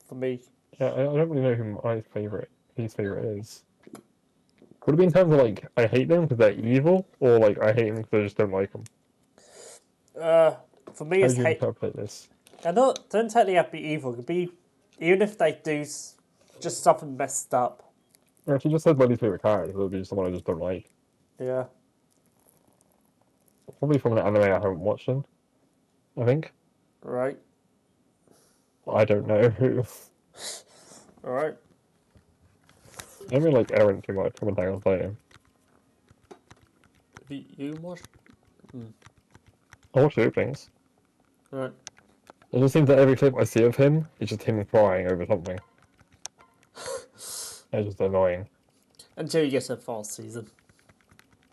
for me. Yeah, I don't really know who my least favourite is. Would it be in terms of, like, I hate them because they're evil, or, like, I hate them because I just don't like them? For me, How it's do you hate. interpret this? They're not, don't technically have to be evil. It could be, even if they do just something messed up. If you just said my least favorite character, it would be someone I just don't like. Yeah. Probably from an anime I haven't watched in, I think. Right. I don't know who. Alright. I don't really like Eren too much. I'm gonna play him. You watched? I watch the openings. Right. It just seems that every clip I see of him is just him crying over something. It's just annoying. Until you get to the fall season.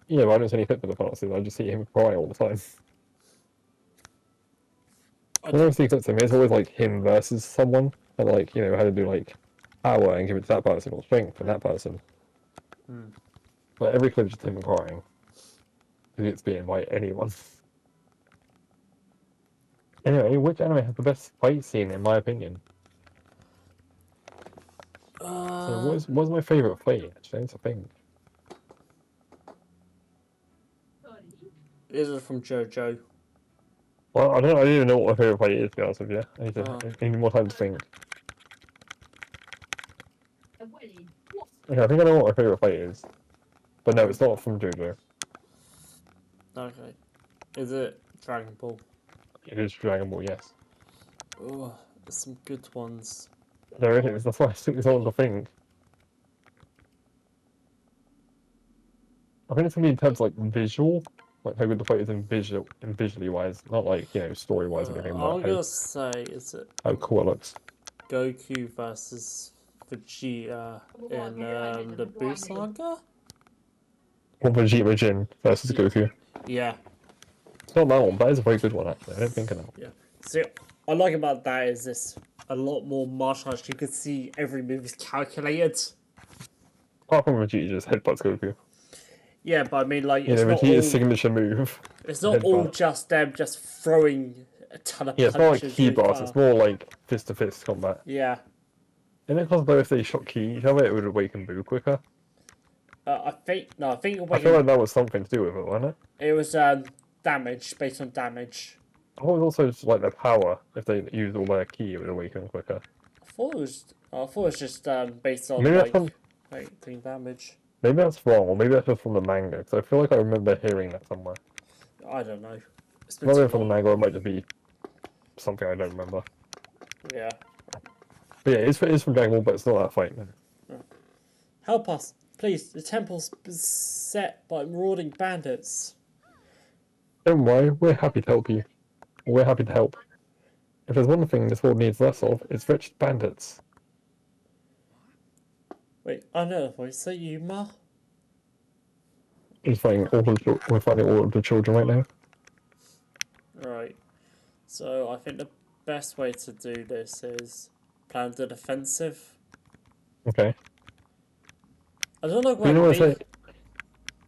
Yeah, but I don't see any clips of the final season. I just see him cry all the time. Whenever I see clips of him, it's always like him versus someone, and like how to do like power and give it to that person, or strength for that person. But every clip is just him crying. Because it's being by anyone. Anyway, which anime has the best fight scene in my opinion? So what's my favourite fight actually? That's a thing. Is it from JoJo? Well, I don't even know what my favourite fight is, to be honest with you. I need more time to think. Okay, I think I know what my favourite fight is. But no, it's not from JoJo. Okay. Is it Dragon Ball? It is Dragon Ball, yes. Oh, there's some good ones. There it is, that's why I took this on to think. I think it's gonna be in terms of like visual, like how good the fight is in visually wise, not like story wise or anything, but I'm gonna say, is it how cool it looks. Goku versus Vegeta in the Buu Saga? Or Vegeta Jin versus Goku. Yeah. It's not that one, but it's a very good one actually. I don't think of that. Yeah. See, I like about that is this a lot more martial arts. You can see every move is calculated. Apart from Vegeta just headbutts Goku. Yeah, but I mean, like, it's not Vegeta's all. signature move. It's not all Headbutt. just them just throwing a ton of Yeah, it's not like punches. key Really boss, far. it's more like fist to fist combat. Yeah. And it possible if they shot key each other, it would awaken Boo quicker. I think I feel like that was something to do with it, wasn't it? it was damage based on damage. I thought it was also just like their power. If they used all their key, it would awaken quicker. I thought it was just based on Maybe that's like from, doing damage. maybe that's wrong, or maybe that's just from the manga. Because I feel like I remember hearing that somewhere. I don't know. It's been Not too even from the long. manga, it might just be something I don't remember. Yeah. But yeah, it's from Dragon Ball, but it's not that fight. Help us, please. The temple's beset by marauding bandits. Don't worry, we're happy to help you. We're happy to help. If there's one thing this world needs less of, it's wretched bandits. Wait, I know the voice. Is that you, Ma? We're fighting all of the children right now. Right. So I think the best way to do this is plan the defensive. Okay. I don't know You know what what I say?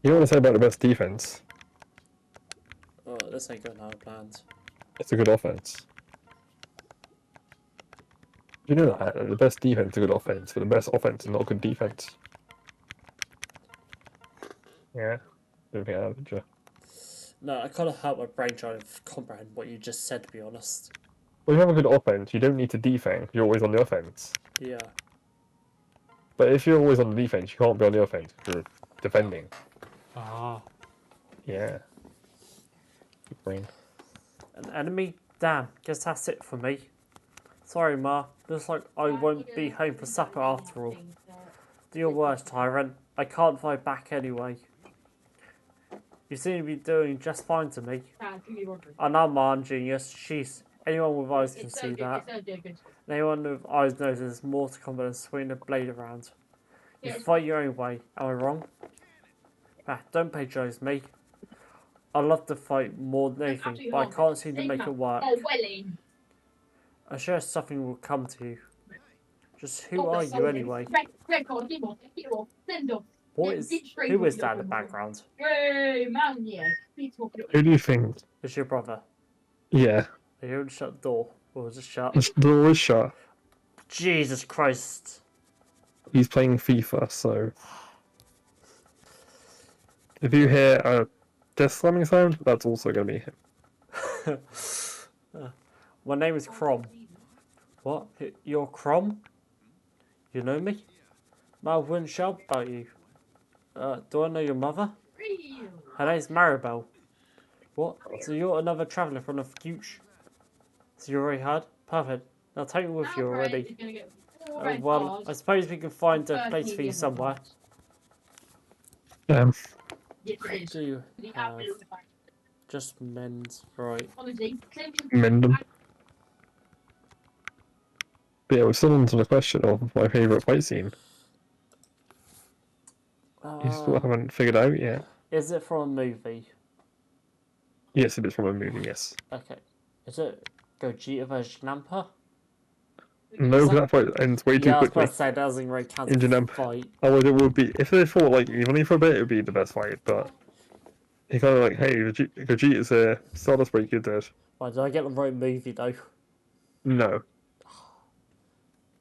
You know what I say about the best defense? Oh, this ain't going how I planned. It's a good offense. You know that the best defense is a good offense, but the best offense is not a good defense. Yeah. Don't think I have, did you? No, I kind of help my brain trying to comprehend what you just said, to be honest. Well, if you have a good offense, you don't need to defend. You're always on the offense. Yeah. But if you're always on the defense, you can't be on the offense because you're defending. Ah. Yeah. Good brain. An enemy? Damn, guess that's it for me. Sorry, Ma. Looks like I won't be home for supper after all. Do your worst, Tyrant. I can't fight back anyway. You seem to be doing just fine to me. And I'm Ma, genius. Jeez. Anyone with eyes can see that. And anyone with eyes knows there's more to combat than swinging a blade around. You fight your own way. Am I wrong? Ah, don't patronize me. I love to fight more than anything, but I can't seem to make it work. I'm sure something will come to you. Just who are you anyway? Who is that in the background? Who do you think? It's your brother. Yeah. Are you able to shut the door? Or was it shut? The door is shut. Jesus Christ. He's playing FIFA, so if you hear a desk slamming sound, that's also going to be him. My name is Crom. What? You're Crom? You know me? I wouldn't shout about you. Do I know your mother? Her name's Maribel. What? So you're another traveller from the future? So you already had? Perfect. I'll take you with you already. Well, I suppose we can find a place for you somewhere. Um, Do you have just men's right? Mendham. But yeah, we're still on to the question of my favourite fight scene. You still haven't figured out yet. Is it from a movie? Yes, it is from a movie, yes. Okay. Is it Gogeta versus Nampa? No, because that fight ends way too Yeah, I was about quickly. to say that doesn't really count In as a Janam. fight. Otherwise, it would be. If they fought like evenly for a bit, it would be the best fight, but. He kind of like, hey, Gogeta's here. Stardust Break, you're dead. Why did I get the right movie though? No.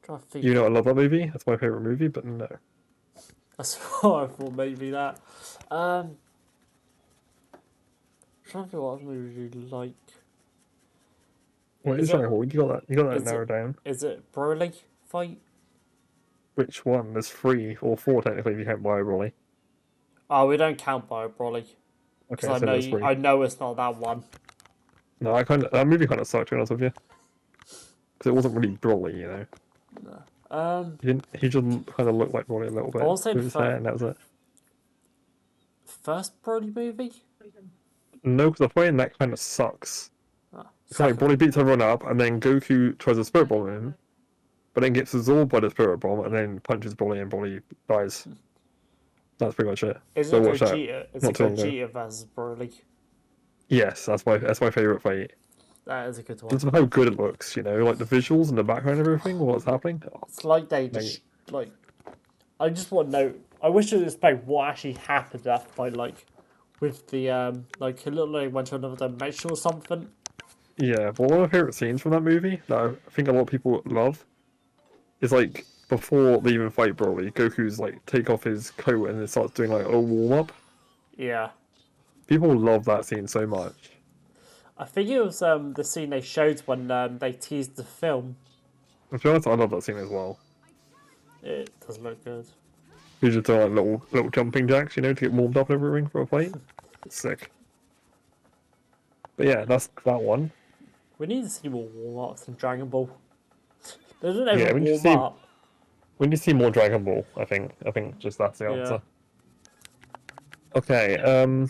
Trying to think. You know, I love that movie. That's my favourite movie, but no. That's what I thought maybe that. Trying to think what movie you like. What is Dragon Ball? You got that is narrowed down. Is it Broly fight? Which one? There's 3 or 4 technically if you count Bio Broly. Oh, we don't count Bio Broly. Okay, Because so there's 3. I know it's not that one. No, that movie kind of sucked, to be honest with you. Because it wasn't really Broly, you know. No. He just kind of looked like Broly a little bit. I want to say with his hair, and that was it. First Broly movie? No, because the fight in that kind of sucks. It's like Second. Broly beats everyone up, and then Goku tries to Spirit Bomb him, but then gets absorbed by the Spirit Bomb, and then punches Broly, and Broly dies. That's pretty much it. Is So it watch that. Gogeta? Is Not it too long ago. Gogeta versus Broly? Yes, that's my favourite fight. That is a good one. Just how good it looks, you know, like the visuals and the background and everything, what's happening. Oh, It's like they just like. I just want to know. I wish to explain what actually happened at that fight, like with the like it looked like it went to another dimension or something. yeah, but one of my favourite scenes from that movie that I think a lot of people love is like before they even fight Broly, Goku's like take off his coat and then starts doing like a warm up. Yeah. People love that scene so much. I think it was the scene they showed when they teased the film. To be honest, I love that scene as well. It does look good. He's just doing like little jumping jacks, you know, to get warmed up and everything for a fight. It's sick. But yeah, that's that one. We need to see more warm ups in Dragon Ball. They don't ever Yeah, we need to warm see- up. We need to see more Dragon Ball, I think. I think just that's the answer. Okay,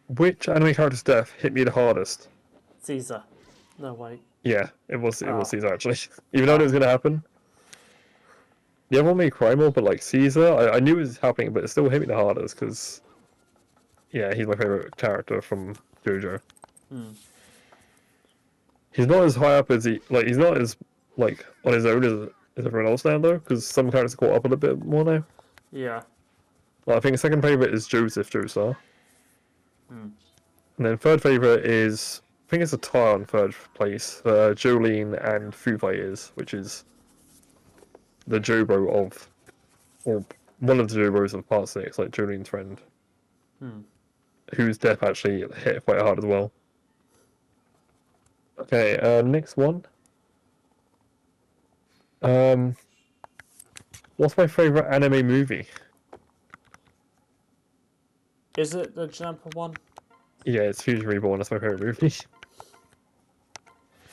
which anime character's death hit me the hardest? Caesar. No wait. Yeah, it was Oh. Caesar actually. Even though it was gonna happen. The other one made cry more, but like Caesar, I knew it was happening, but it still hit me the hardest because, yeah, he's my favorite character from JoJo. He's not as high up as he's not as like on his own as everyone else now though, because some characters caught up a little bit more now. Yeah. Well, I think second favorite is Joseph Joestar. And then third favorite is, I think it's a tie on third place, Jolene and Foo Fighters, which is the Jobro of, or one of the Jobros of Part 6, like Jolene's friend. Whose death actually hit quite hard as well. Okay, next one. What's my favorite anime movie? Is it the Jumper one? Yeah, it's Future Reborn. That's my favorite movie.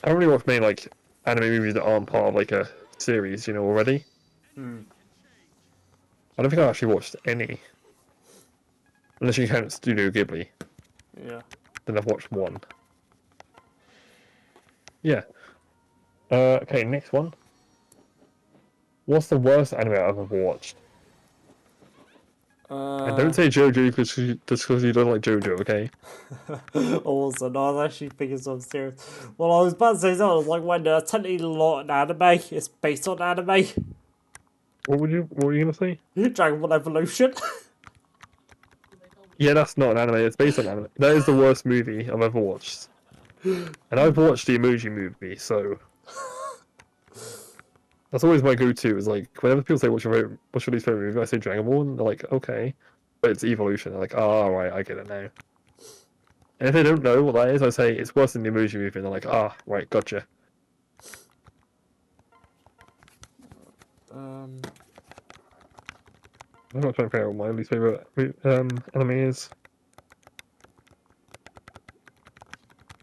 I don't really watch many like anime movies that aren't part of like a series, you know, already. I don't think I've actually watched any, unless you count Studio Ghibli. Yeah. Then I've watched one. Yeah. Okay, next one. What's the worst anime I've ever watched? And don't say JoJo just because you don't like JoJo, okay? Also, no, I was actually thinking something serious. Well, I was about to say something. I was like, when technically not an anime, it's based on anime. What were you gonna say? Dragon Ball Evolution. Yeah, that's not an anime. It's based on anime. That is the worst movie I've ever watched. And I've watched the Emoji Movie, so that's always my go-to. Is like whenever people say what's your least favorite movie, I say Dragon Ball, and they're like, okay, but it's Evolution. They're like, oh, right, I get it now. And if they don't know what that is, I say it's worse than the Emoji Movie, and they're like, ah, right, gotcha. I'm not trying to figure out what my least favorite anime is.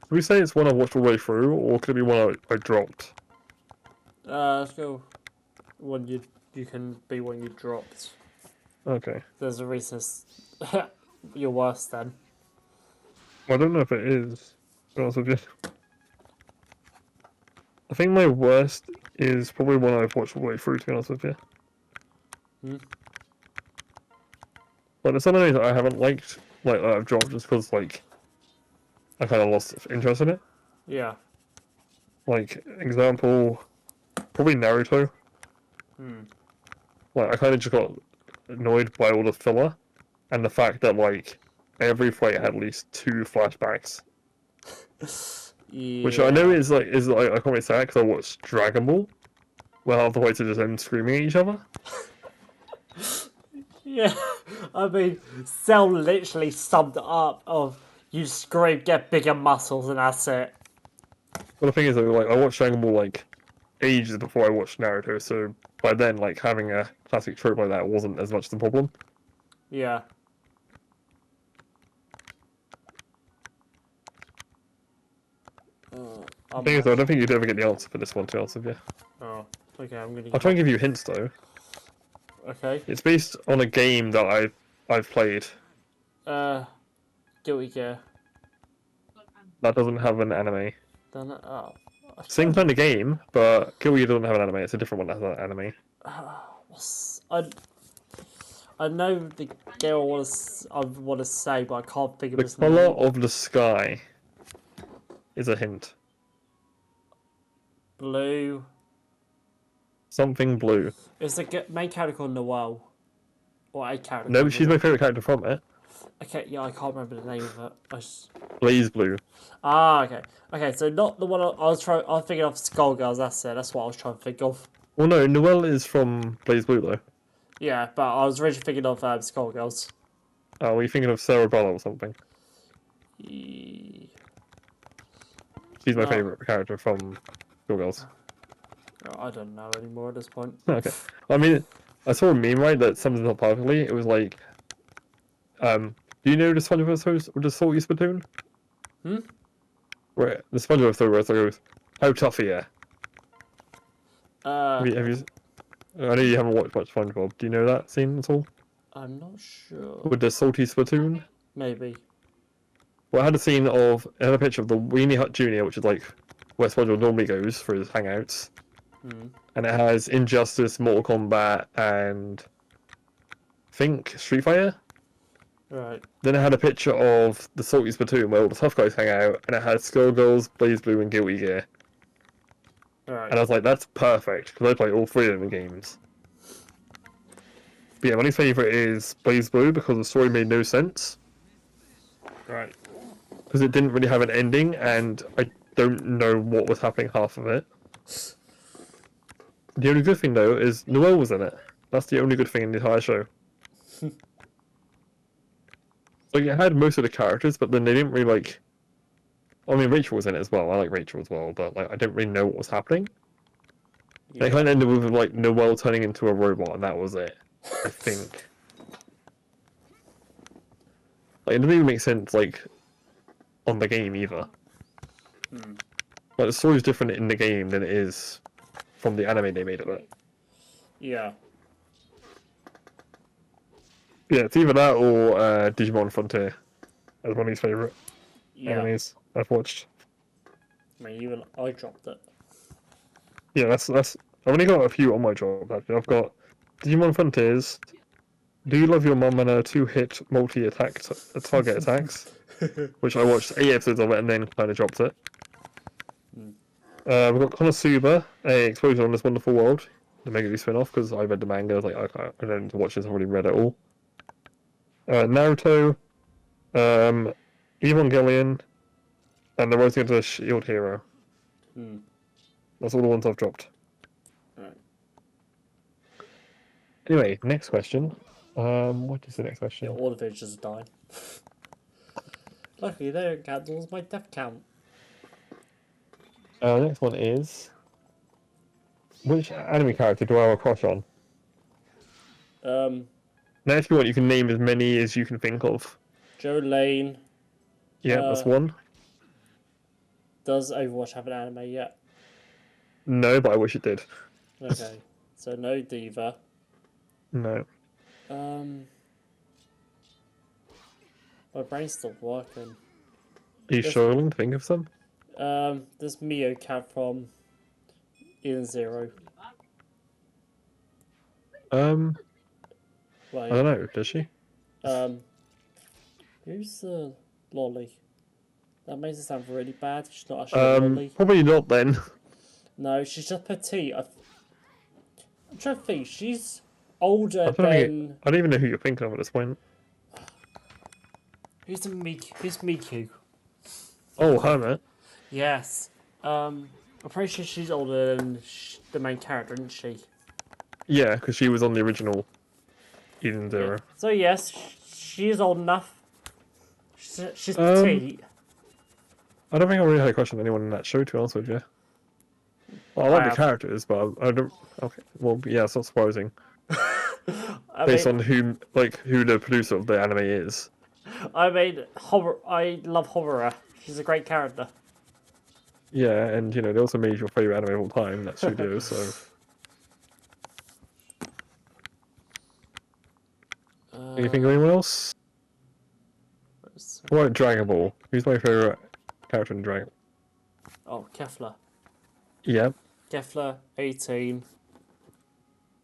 Can we say it's one I watched all the way through, or could it be one I dropped? Let's go. One you can be one you dropped. Okay. There's a reason you're worse then. Well, I don't know if it is, to be honest with you. I think my worst is probably one I've watched all the way through, to be honest with you. Hmm? But there's some animes that I haven't liked, like that I've dropped just because, like, I kind of lost interest in it. Yeah. Like, example, probably Naruto. Hmm. Like, I kind of just got annoyed by all the filler and the fact that, like, every fight had at least 2 flashbacks. Which I know Yeah. is like I can't really say because I watched Dragon Ball, where half the fights are just them screaming at each other. Yeah. I mean, Cell literally summed it up of you scream, get bigger muscles, and that's it. But the thing is, though, like I watched Dragon Ball like ages before I watched Naruto, so by then, like having a classic trope like that wasn't as much the problem. Yeah. The thing is, though, I don't think you'd ever get the answer for this one, to be honest with you. Oh, okay. I'm gonna. I'll try and give you hints though. Okay. It's based on a game that I've played Uh, Guilty Gear. that doesn't have an anime. Done it. Oh. Same kind of game, but Kill You doesn't have an anime. It's a different one that has an anime. I know the girl I want to say, but I can't think of The his color name. of the sky is a hint. Blue. Something blue. Is the main character called Noel? Or a character No, called but she's my Noel? favorite character from it. Okay, yeah, I can't remember the name of it. Blaze Blue. Okay. Okay, so not the one I was trying. I was thinking of Skullgirls. That's it. That's what I was trying to think of. Well, no, Noelle is from Blaze Blue though. Yeah, but I was originally thinking of Skullgirls. Oh, were you thinking of Sarah Bella or something? E- She's my No, favorite character from Schoolgirls. I don't know anymore at this point. Okay. I mean, I saw a meme, right, that sums it up perfectly. It was like, do you know the SpongeBob episode with the salty spittoon? Hmm? Where the SpongeBob episode where it goes, "How tough are you?" Uh, Have you? I know you haven't watched much SpongeBob. Do you know that scene at all? I'm not sure. With the salty spittoon? Maybe. Well, I had a scene of, I had a picture of the Weenie Hut Junior, which is like where SpongeBob normally goes for his hangouts. Hmm. And it has Injustice, Mortal Kombat, and I think Street Fighter. Right. Then I had a picture of the Salty Splatoon where all the tough guys hang out, and it had Skullgirls, Blaze Blue, and Guilty Gear. Right. And I was like, that's perfect, because I play all 3 of the games. But yeah, my least favourite is Blaze Blue because the story made no sense. Right. Because it didn't really have an ending, and I don't know what was happening half of it. The only good thing, though, is Noelle was in it. That's the only good thing in the entire show. Like, it had most of the characters, but then they didn't really, like... I mean, Rachel was in it as well. I like Rachel as well, but, like, I didn't really know what was happening. They Yeah. kind of ended with, like, Noelle turning into a robot, and that was it. I think. Like, it doesn't even make sense, like, on the game, either. Like, the story's different in the game than it is from the anime they made of it. Yeah. Yeah, it's either that or Digimon Frontier as one of his favourite Yeah. animes I've watched. I mean, even I dropped it. Yeah, that's. I've only got a few on my job, actually. I've got Digimon Frontiers, Do You Love Your Mum, and her 2-hit multi-attack target attacks, which I watched 8 episodes of it and then kind of dropped it. We've got Konosuba, a Explosion on This Wonderful World, the Mega spin-off, because I read the manga. I was like, I don't need to watch this. I've already read it all. Naruto, Evangelion, and The Rising of the Shield Hero. Hmm. That's all the ones I've dropped. Right. Anyway, next question. What is the next question? Yeah, all of it just died. Luckily, they don't count towards my death count. Next one is, which anime character do I have a crush on? Now, if you want, you can name as many as you can think of. Joe Lane. Yeah, that's one. Does Overwatch have an anime yet? No, but I wish it did. Okay, so no Diva. No. My brain's still working. Are you struggling to think of some? There's Mio Cat from Eden Zero. I don't know. Does she? Who's the lolly? That makes it sound really bad. She's not actually a lolly. Probably not then. No, she's just petite. I'm trying to think. She's older I than. don't even know who you're thinking of at this point. Who's Miku? Oh, Hermit. Yes. I'm pretty sure she's older than the main character, isn't she? Yeah, because she was on the original Eden Zero. Yeah. So yes, she is old enough. She's Um, petite. I don't think I really had a question on anyone in that show, to be honest with you. Well, I like the characters, but I don't. Okay, well, yeah, it's not surprising. Based on who the producer of the anime is. I love Horror. She's a great character. Yeah, and you know they also made your favorite anime of all time, that studio. So. Anything of anyone else? What about Dragon Ball? Who's my favorite character in Dragon? Oh, Kefla. Yeah. Kefla, 18.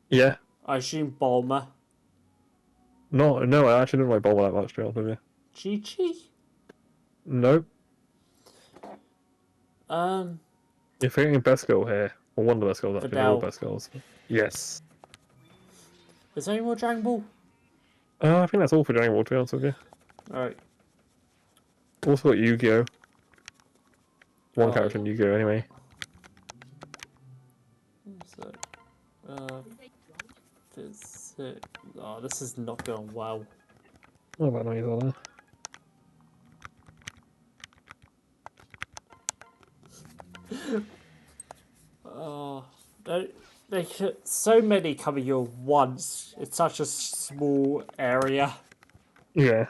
Yeah. I assume Bulma. No, I actually don't like Bulma that much, to be honest with you. Chi-Chi? Nope. You're forgetting best girl here. Or one of the best girls, actually. They're all best girls. Yes. Is there any more Dragon Ball? I think that's all for Dragon Ball, to be honest with you. Alright. Also got Yu-Gi-Oh! One character in Yu-Gi-Oh! Anyway. Oh, this is not going well. What about noise on there? Oh, so many coming here once. It's such a small area. Yeah.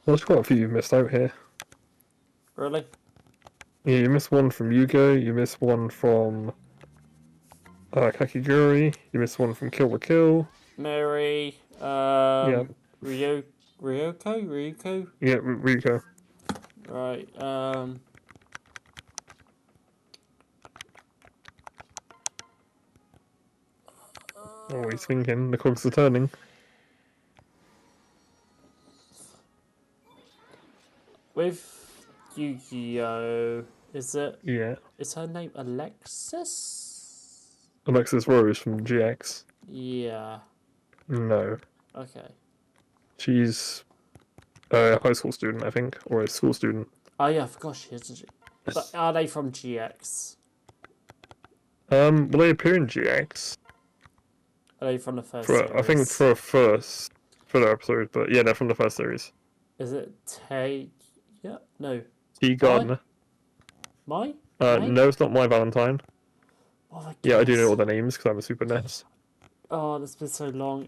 Well, there's quite a few you've missed out here. Really? Yeah, you missed one from Yu-Gi-Oh! You missed one from Kakiguri. You missed one from Kill the Kill. Mary. Yeah. Ryuko? Yeah, Ryuko. Right. Oh, he's thinking. The cogs are turning. With Yu-Gi-Oh! Is it? Yeah. Is her name Alexis? Alexis Rose from GX. Yeah. No. Okay. She's a high school student, I think, or a school student. Oh yeah, I forgot she is, isn't she? But are they from GX? Well, they appear in GX. Are they from the first series? I think for the episode, but yeah, they're from the first series. Is it Tay? Yeah, no. T. Gardner. My? No, it's not My Valentine. Oh, yeah, I do know all their names because I'm a Super NES. Oh, that's been so long.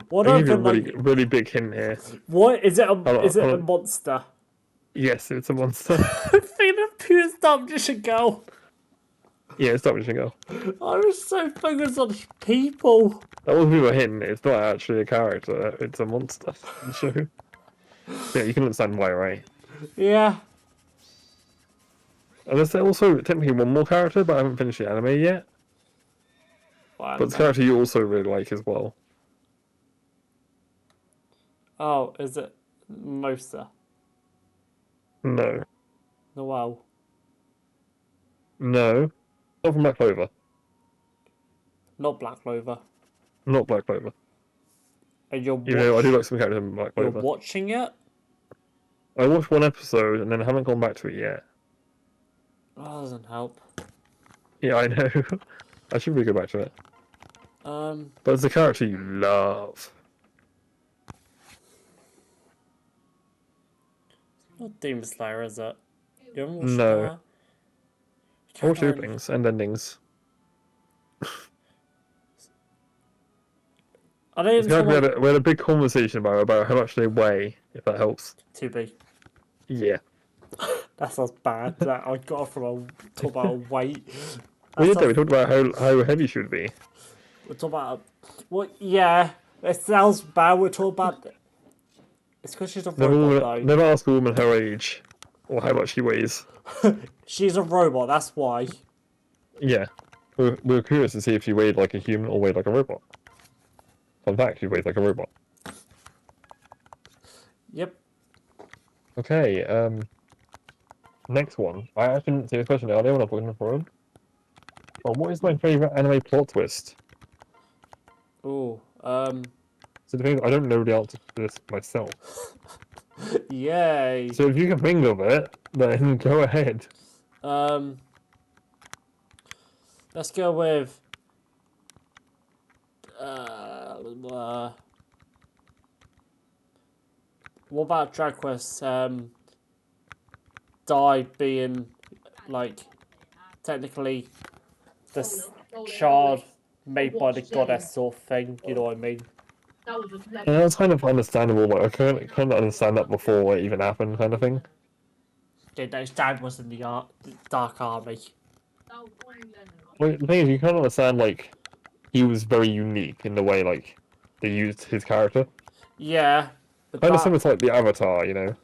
What I'll give you a really big hint here. What is it? Is it a monster? Yes, it's a monster. I think the pure Stop Magician Girl. Yeah, it's Stop Magician Girl. I was so focused on people. That was a hint. It's not actually a character. It's a monster. Sure. Yeah, you can understand why, right? Yeah. And there's also technically one more character, but I haven't finished the anime yet. But it's a character you also really like as well. Oh, is it Mosa? No. Noelle? No. Not from Black Clover. Not Black Clover. Not Black Clover. And you're I do like some characters in Black Clover. You're watching it? I watched one episode and then haven't gone back to it yet. Oh, that doesn't help. Yeah, I know. I should really go back to it. But it's a character you love. Not Demon Slayer, is it? You haven't watched No. that? I watched openings and endings. I don't even It's glad talk about we had a big conversation about how much they weigh, if that helps. 2B. Yeah. That sounds bad. That I got from a talk about weight. We That did though. We sounds. talked about how heavy she would be. We're talking about. Well, yeah. It sounds bad. We're talking about. It's because she's a robot, though. Never ask a woman her age or how much she weighs. She's a robot. That's why. Yeah. We were curious to see if she weighed like a human or weighed like a robot. Fun fact, she weighs like a robot. Yep. Okay, next one. I actually didn't see this question earlier when I was looking for it. Oh, what is my favourite anime plot twist? Oh. So the thing is, I don't know the answer to this myself. Yay. So if you can think of it, then go ahead. Um. Let's go with. What about Drag Quest? Died being like technically this child made by the goddess sort of thing. You know what I mean? And that's kind of understandable. Like I kind of understand that before it even happened, kind of thing. Yeah, no, his dad was in the Dark Army. Well, the thing is, you kind of understand like he was very unique in the way like they used his character. Yeah, but Kind of that. similar to like the Avatar, you know,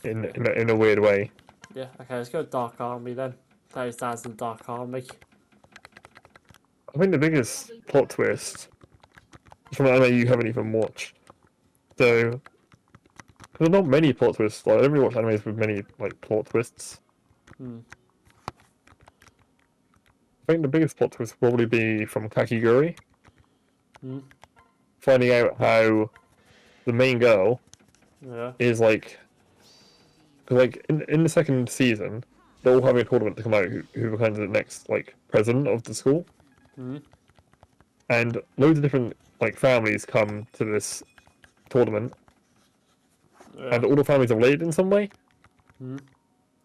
in a weird way. Yeah, okay, let's go Dark Army then. That his dad's in Dark Army. I think the biggest plot twist from an anime you haven't even watched. So, because there's not many plot twists. Like I don't really watch animes with many like plot twists. Hmm. I think the biggest plot twist would probably be from Kakiguri, Hmm. finding out how the main girl Yeah. is like, cause like in the second season, they're all having a tournament to come out who becomes the next like president of the school, Hmm. and loads of different like families come to this tournament, Yeah. and all the families are related in some way. Hmm.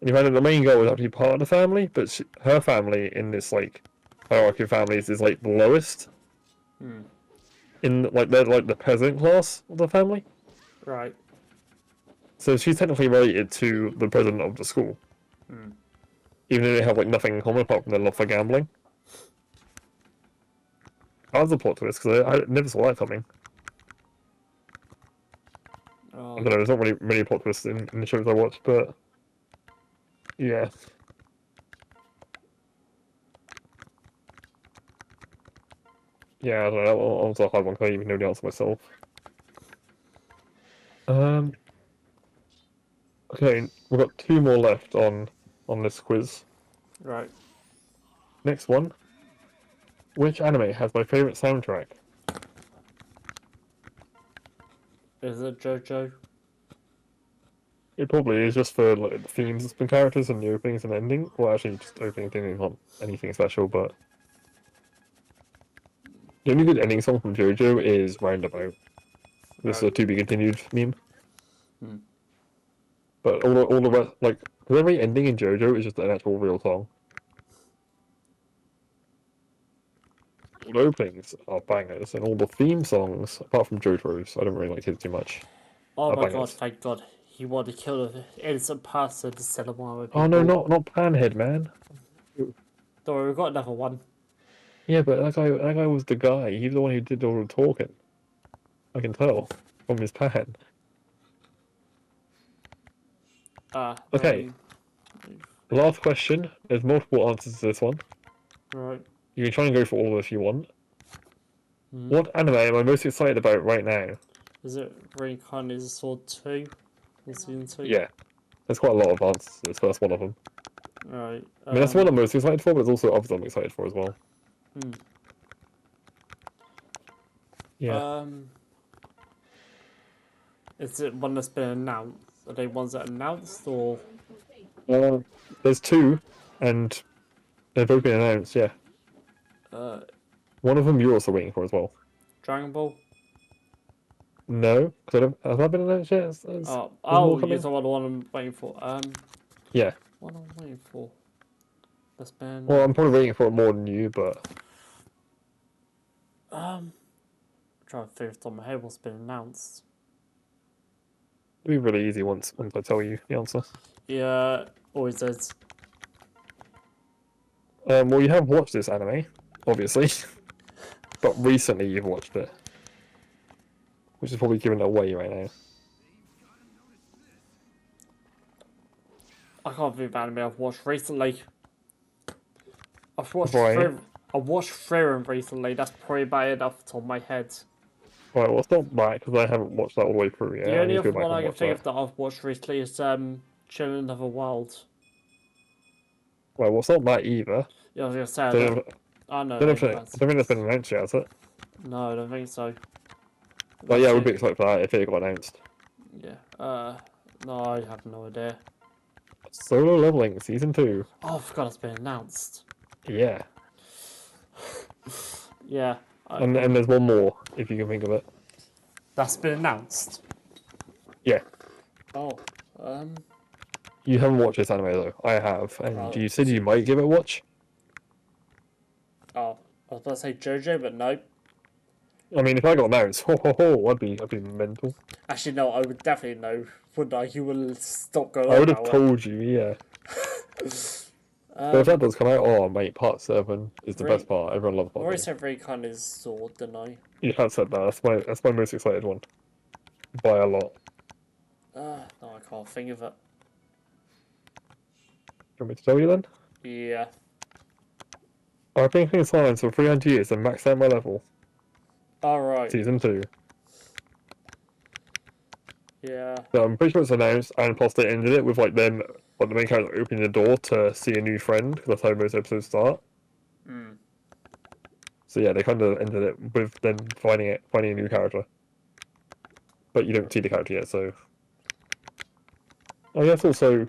And you find out the main girl is actually part of the family, but her family in this like hierarchy of families is like the lowest Hmm. in like they're like the peasant class of the family. Right. So she's technically related to the president of the school, Hmm. even though they have like nothing in common apart from their love for gambling. That was a plot twist because I never saw that coming. I Oh. don't know. There's not really many plot twists in the shows I watch, but yeah. Yeah, I don't know. That was a hard one. 'Cause I didn't even know the answer myself. Um. Okay, we've got two more left on this quiz. Right. Next one. Which anime has my favorite soundtrack? Is it JoJo? It probably is just for like the themes and characters and the openings and ending. Well, actually, just opening and ending, not anything special. But the only good ending song from JoJo is Roundabout. This is Right. a to be continued meme. Hmm. But all the rest, like, because every ending in JoJo is just an actual real song. All the openings are bangers, and all the theme songs, apart from JoJo's, I don't really like his too much, Oh are my god, bangers. thank god. He wanted to kill an innocent person instead of one of the Oh no, people. not Panhead, man. Don't worry, we've got another one. Yeah, but that guy was the guy. He's the one who did all the talking. I can tell from his pan. Ah, Okay, last question. There's multiple answers to this one. right. You can try and go for all if you want. Hmm. What anime am I most excited about right now? Is it Reincarnated Sword 2? In season 2? Yeah, there's quite a lot of answers to this first one of them. Right. I mean, that's the one I'm most excited for, but there's also others I'm excited for as well. Hmm. Yeah. Is it one that's been announced? Are they ones that are announced or? Uh, there's two, and they've both been announced, yeah. Uh, One of them you're also waiting for as well. Dragon Ball? No, because I don't. Has that been announced yet? There's more You're coming? talking about the one I'm waiting for. Yeah. What am I waiting for? That's been Well, I'm probably waiting for it more than you, but um, trying to figure it on my head what's been announced. It'll be really easy once I tell you the answer. Yeah, always is. Well, you have watched this anime, obviously, but recently you've watched it, which is probably giving it away right now. I can't think of anime I've watched recently. I've watched Right. I watched Theorem recently. That's probably about it off the top of my head. Right, well, it's not that because I haven't watched that all the way through yet. The I only need to other go back one and I can watch think that. of that I've watched recently is Children of the Wild. Right, well, it's not that either. Yeah, I was gonna say I Don't know, know don't know that if it, I don't think that's been announced yet, has it? No, I don't think so. But yeah, I would be Actually, excited for that if it got announced. yeah. No, I have no idea. Solo Leveling Season 2. Oh, I forgot it's been announced. Yeah. Yeah. And there's one more, if you can think of it. That's been announced. Yeah. Oh. You haven't watched this anime though. I have. And Oh, you said you might give it a watch. Oh, I was about to say JoJo, but no. I mean, if I got announced, I'd be mental. Actually, no, I would definitely know. Would I? You will stop going I on would have about told you, yeah. But if that does come out, oh mate, part 7 is the best part. Everyone loves I've part already 7. said Recon is Sword, didn't I? You have said that. That's my most excited one. By a lot. No, I can't think of it. Do you want me to tell you then? Yeah. I've been playing Silence for 300 years and maxed out my level. Alright. Season 2. Yeah. So I'm pretty sure it's announced, and plus they ended it with like them, like the main character opening the door to see a new friend, because that's how most episodes start. So yeah, they kind of ended it with them finding a new character. But you don't see the character yet, so... I guess also,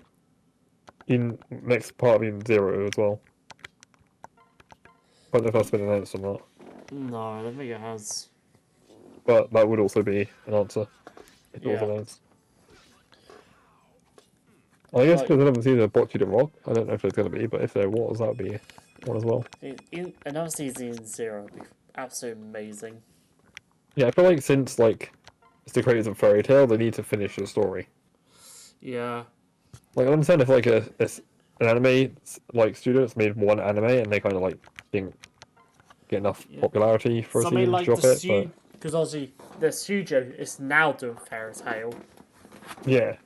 in next part being Zero as well. I don't know if that's been announced or not. No, I don't think it has. But that would also be an answer, if it was Yeah. announced. I guess Like, because I haven't seen a Bocce the Rock, I don't know if there's going to be, but if there was, that would be one as well. another season in Zero would be absolutely amazing. Yeah, I feel like since, like, it's the creators of Fairy Tail, they need to finish the story. Yeah. Like, I understand if, like, an anime, like, studio that's made one anime and they kind of, like, didn't get enough popularity for a Something season to like drop it, but... because obviously the studio is now doing Fairy Tail. Yeah.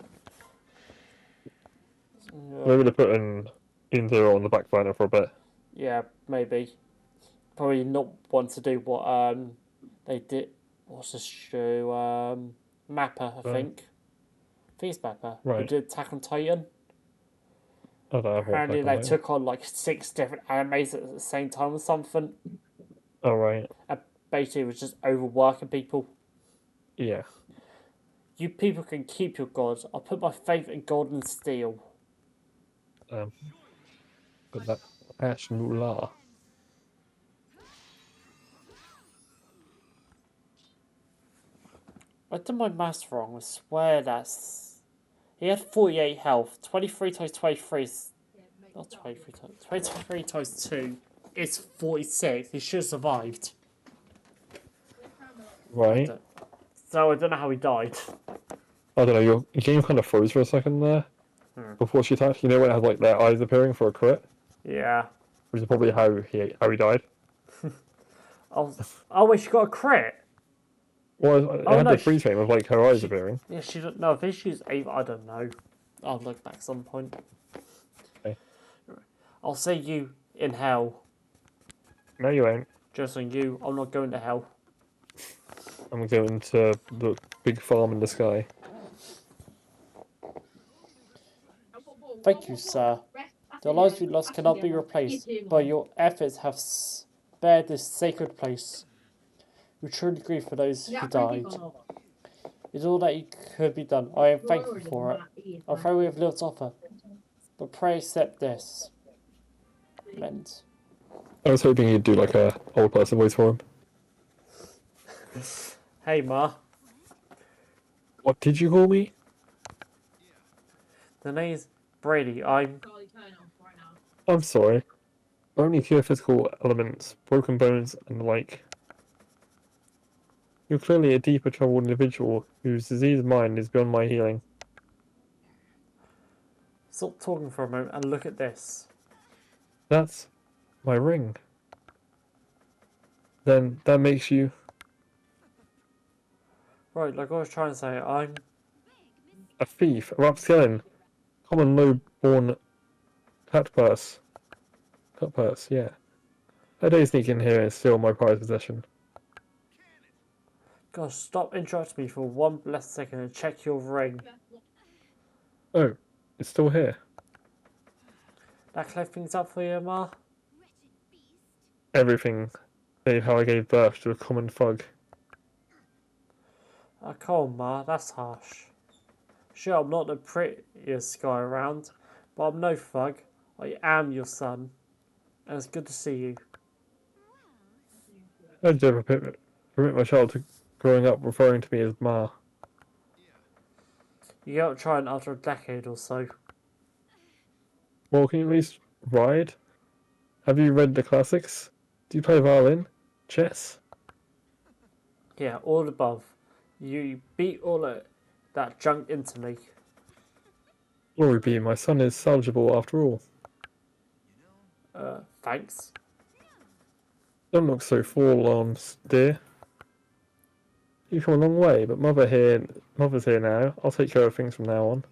Maybe they're putting Indigo on the back burner for a bit. Yeah, maybe. Probably not want to do what they did. What's this show? Mappa, I think. I think it's Mappa. Who Right. did Attack on Titan? I don't know. Apparently they took on like 6 different animes at the same time or something. Oh, right. And basically it was just overworking people. Yeah. You people can keep your gods. I'll put my faith in gold and steel. But that Ash Nula. I did my maths wrong. I swear that's... He had 48 health. 23 times 23 is... Not 23 times... 23 times 2 is 46. He should have survived. Right. So I don't know how he died. I don't know, your game kind of froze for a second there. Before she attacked. You know when it has, like, their eyes appearing for a crit? Yeah. Which is probably how he died. Oh wait, she got a crit? Well, it had the freeze frame of, like, her eyes appearing. Yeah, she don't know. I think she's Ava. I don't know. I'll look back some point. Okay. I'll see you in hell. No, you ain't. Just on you. I'm not going to hell. I'm going to the big farm in the sky. Thank you, sir. The lives you lost cannot be replaced, but your efforts have spared this sacred place. We truly grieve for those who died. It's all that could be done. I am thankful for it. I'm afraid we have little to offer, but pray accept this. Lend. I was hoping you'd do, like, a old person voice for him. Hey, Ma. What did you call me? The name's Brady. I'm sorry. Only pure physical elements, broken bones, and, like... You're clearly a deeper troubled individual whose diseased mind is beyond my healing. Stop talking for a moment and look at this. That's my ring. Then that makes you Right, like I was trying to say, I'm... a thief, a rapscallion, common low-born cutpurse. Cutpurse, yeah. How dare you sneak in here and steal my prized possession? Gosh, stop interrupting me for one blessed second and check your ring. Oh, it's still here. That clear things up for you, Ma? Everything, save how I gave birth to a common thug. Oh, come on, Ma, that's harsh. Sure, I'm not the prettiest guy around, but I'm no thug. I am your son, and it's good to see you. How did you ever permit my child to growing up referring to me as Ma? You got to try it after a decade or so. Well, can you at least ride? Have you read the classics? Do you play violin? Chess? Yeah, all above. You beat all of that junk into me. Glory be, my son is salvageable after all. Thanks. Don't look so forlorn, dear. You've come a long way, but mother's here now. I'll take care of things from now on.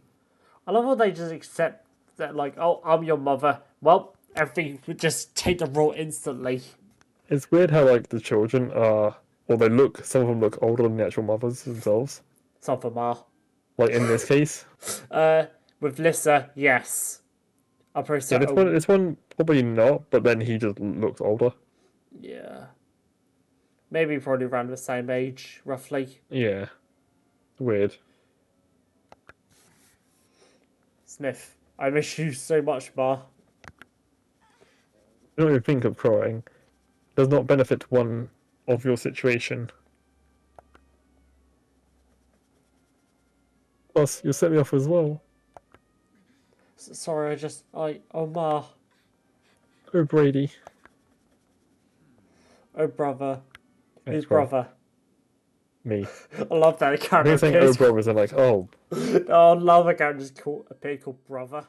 I love how they just accept that, like, oh, I'm your mother. Well, everything would just take the role instantly. It's weird how, like, the children are, or some of them look older than the actual mothers themselves. Some for Ma. Like, in this case. With Lissa, yes. I'm pretty Yeah, certain. this one probably not, but then he just looks older. Yeah. Maybe probably around the same age, roughly. Yeah. Weird. Smith, I miss you so much, Ma. You don't even think of crying. It does not benefit one of your situation. Plus, you set me off as well. Sorry, oh, Ma. Oh, Brady. Oh, brother. Yes, Who's brother? Me. I love that I character. think saying oh brothers are like, oh. Oh, I love a character called brother.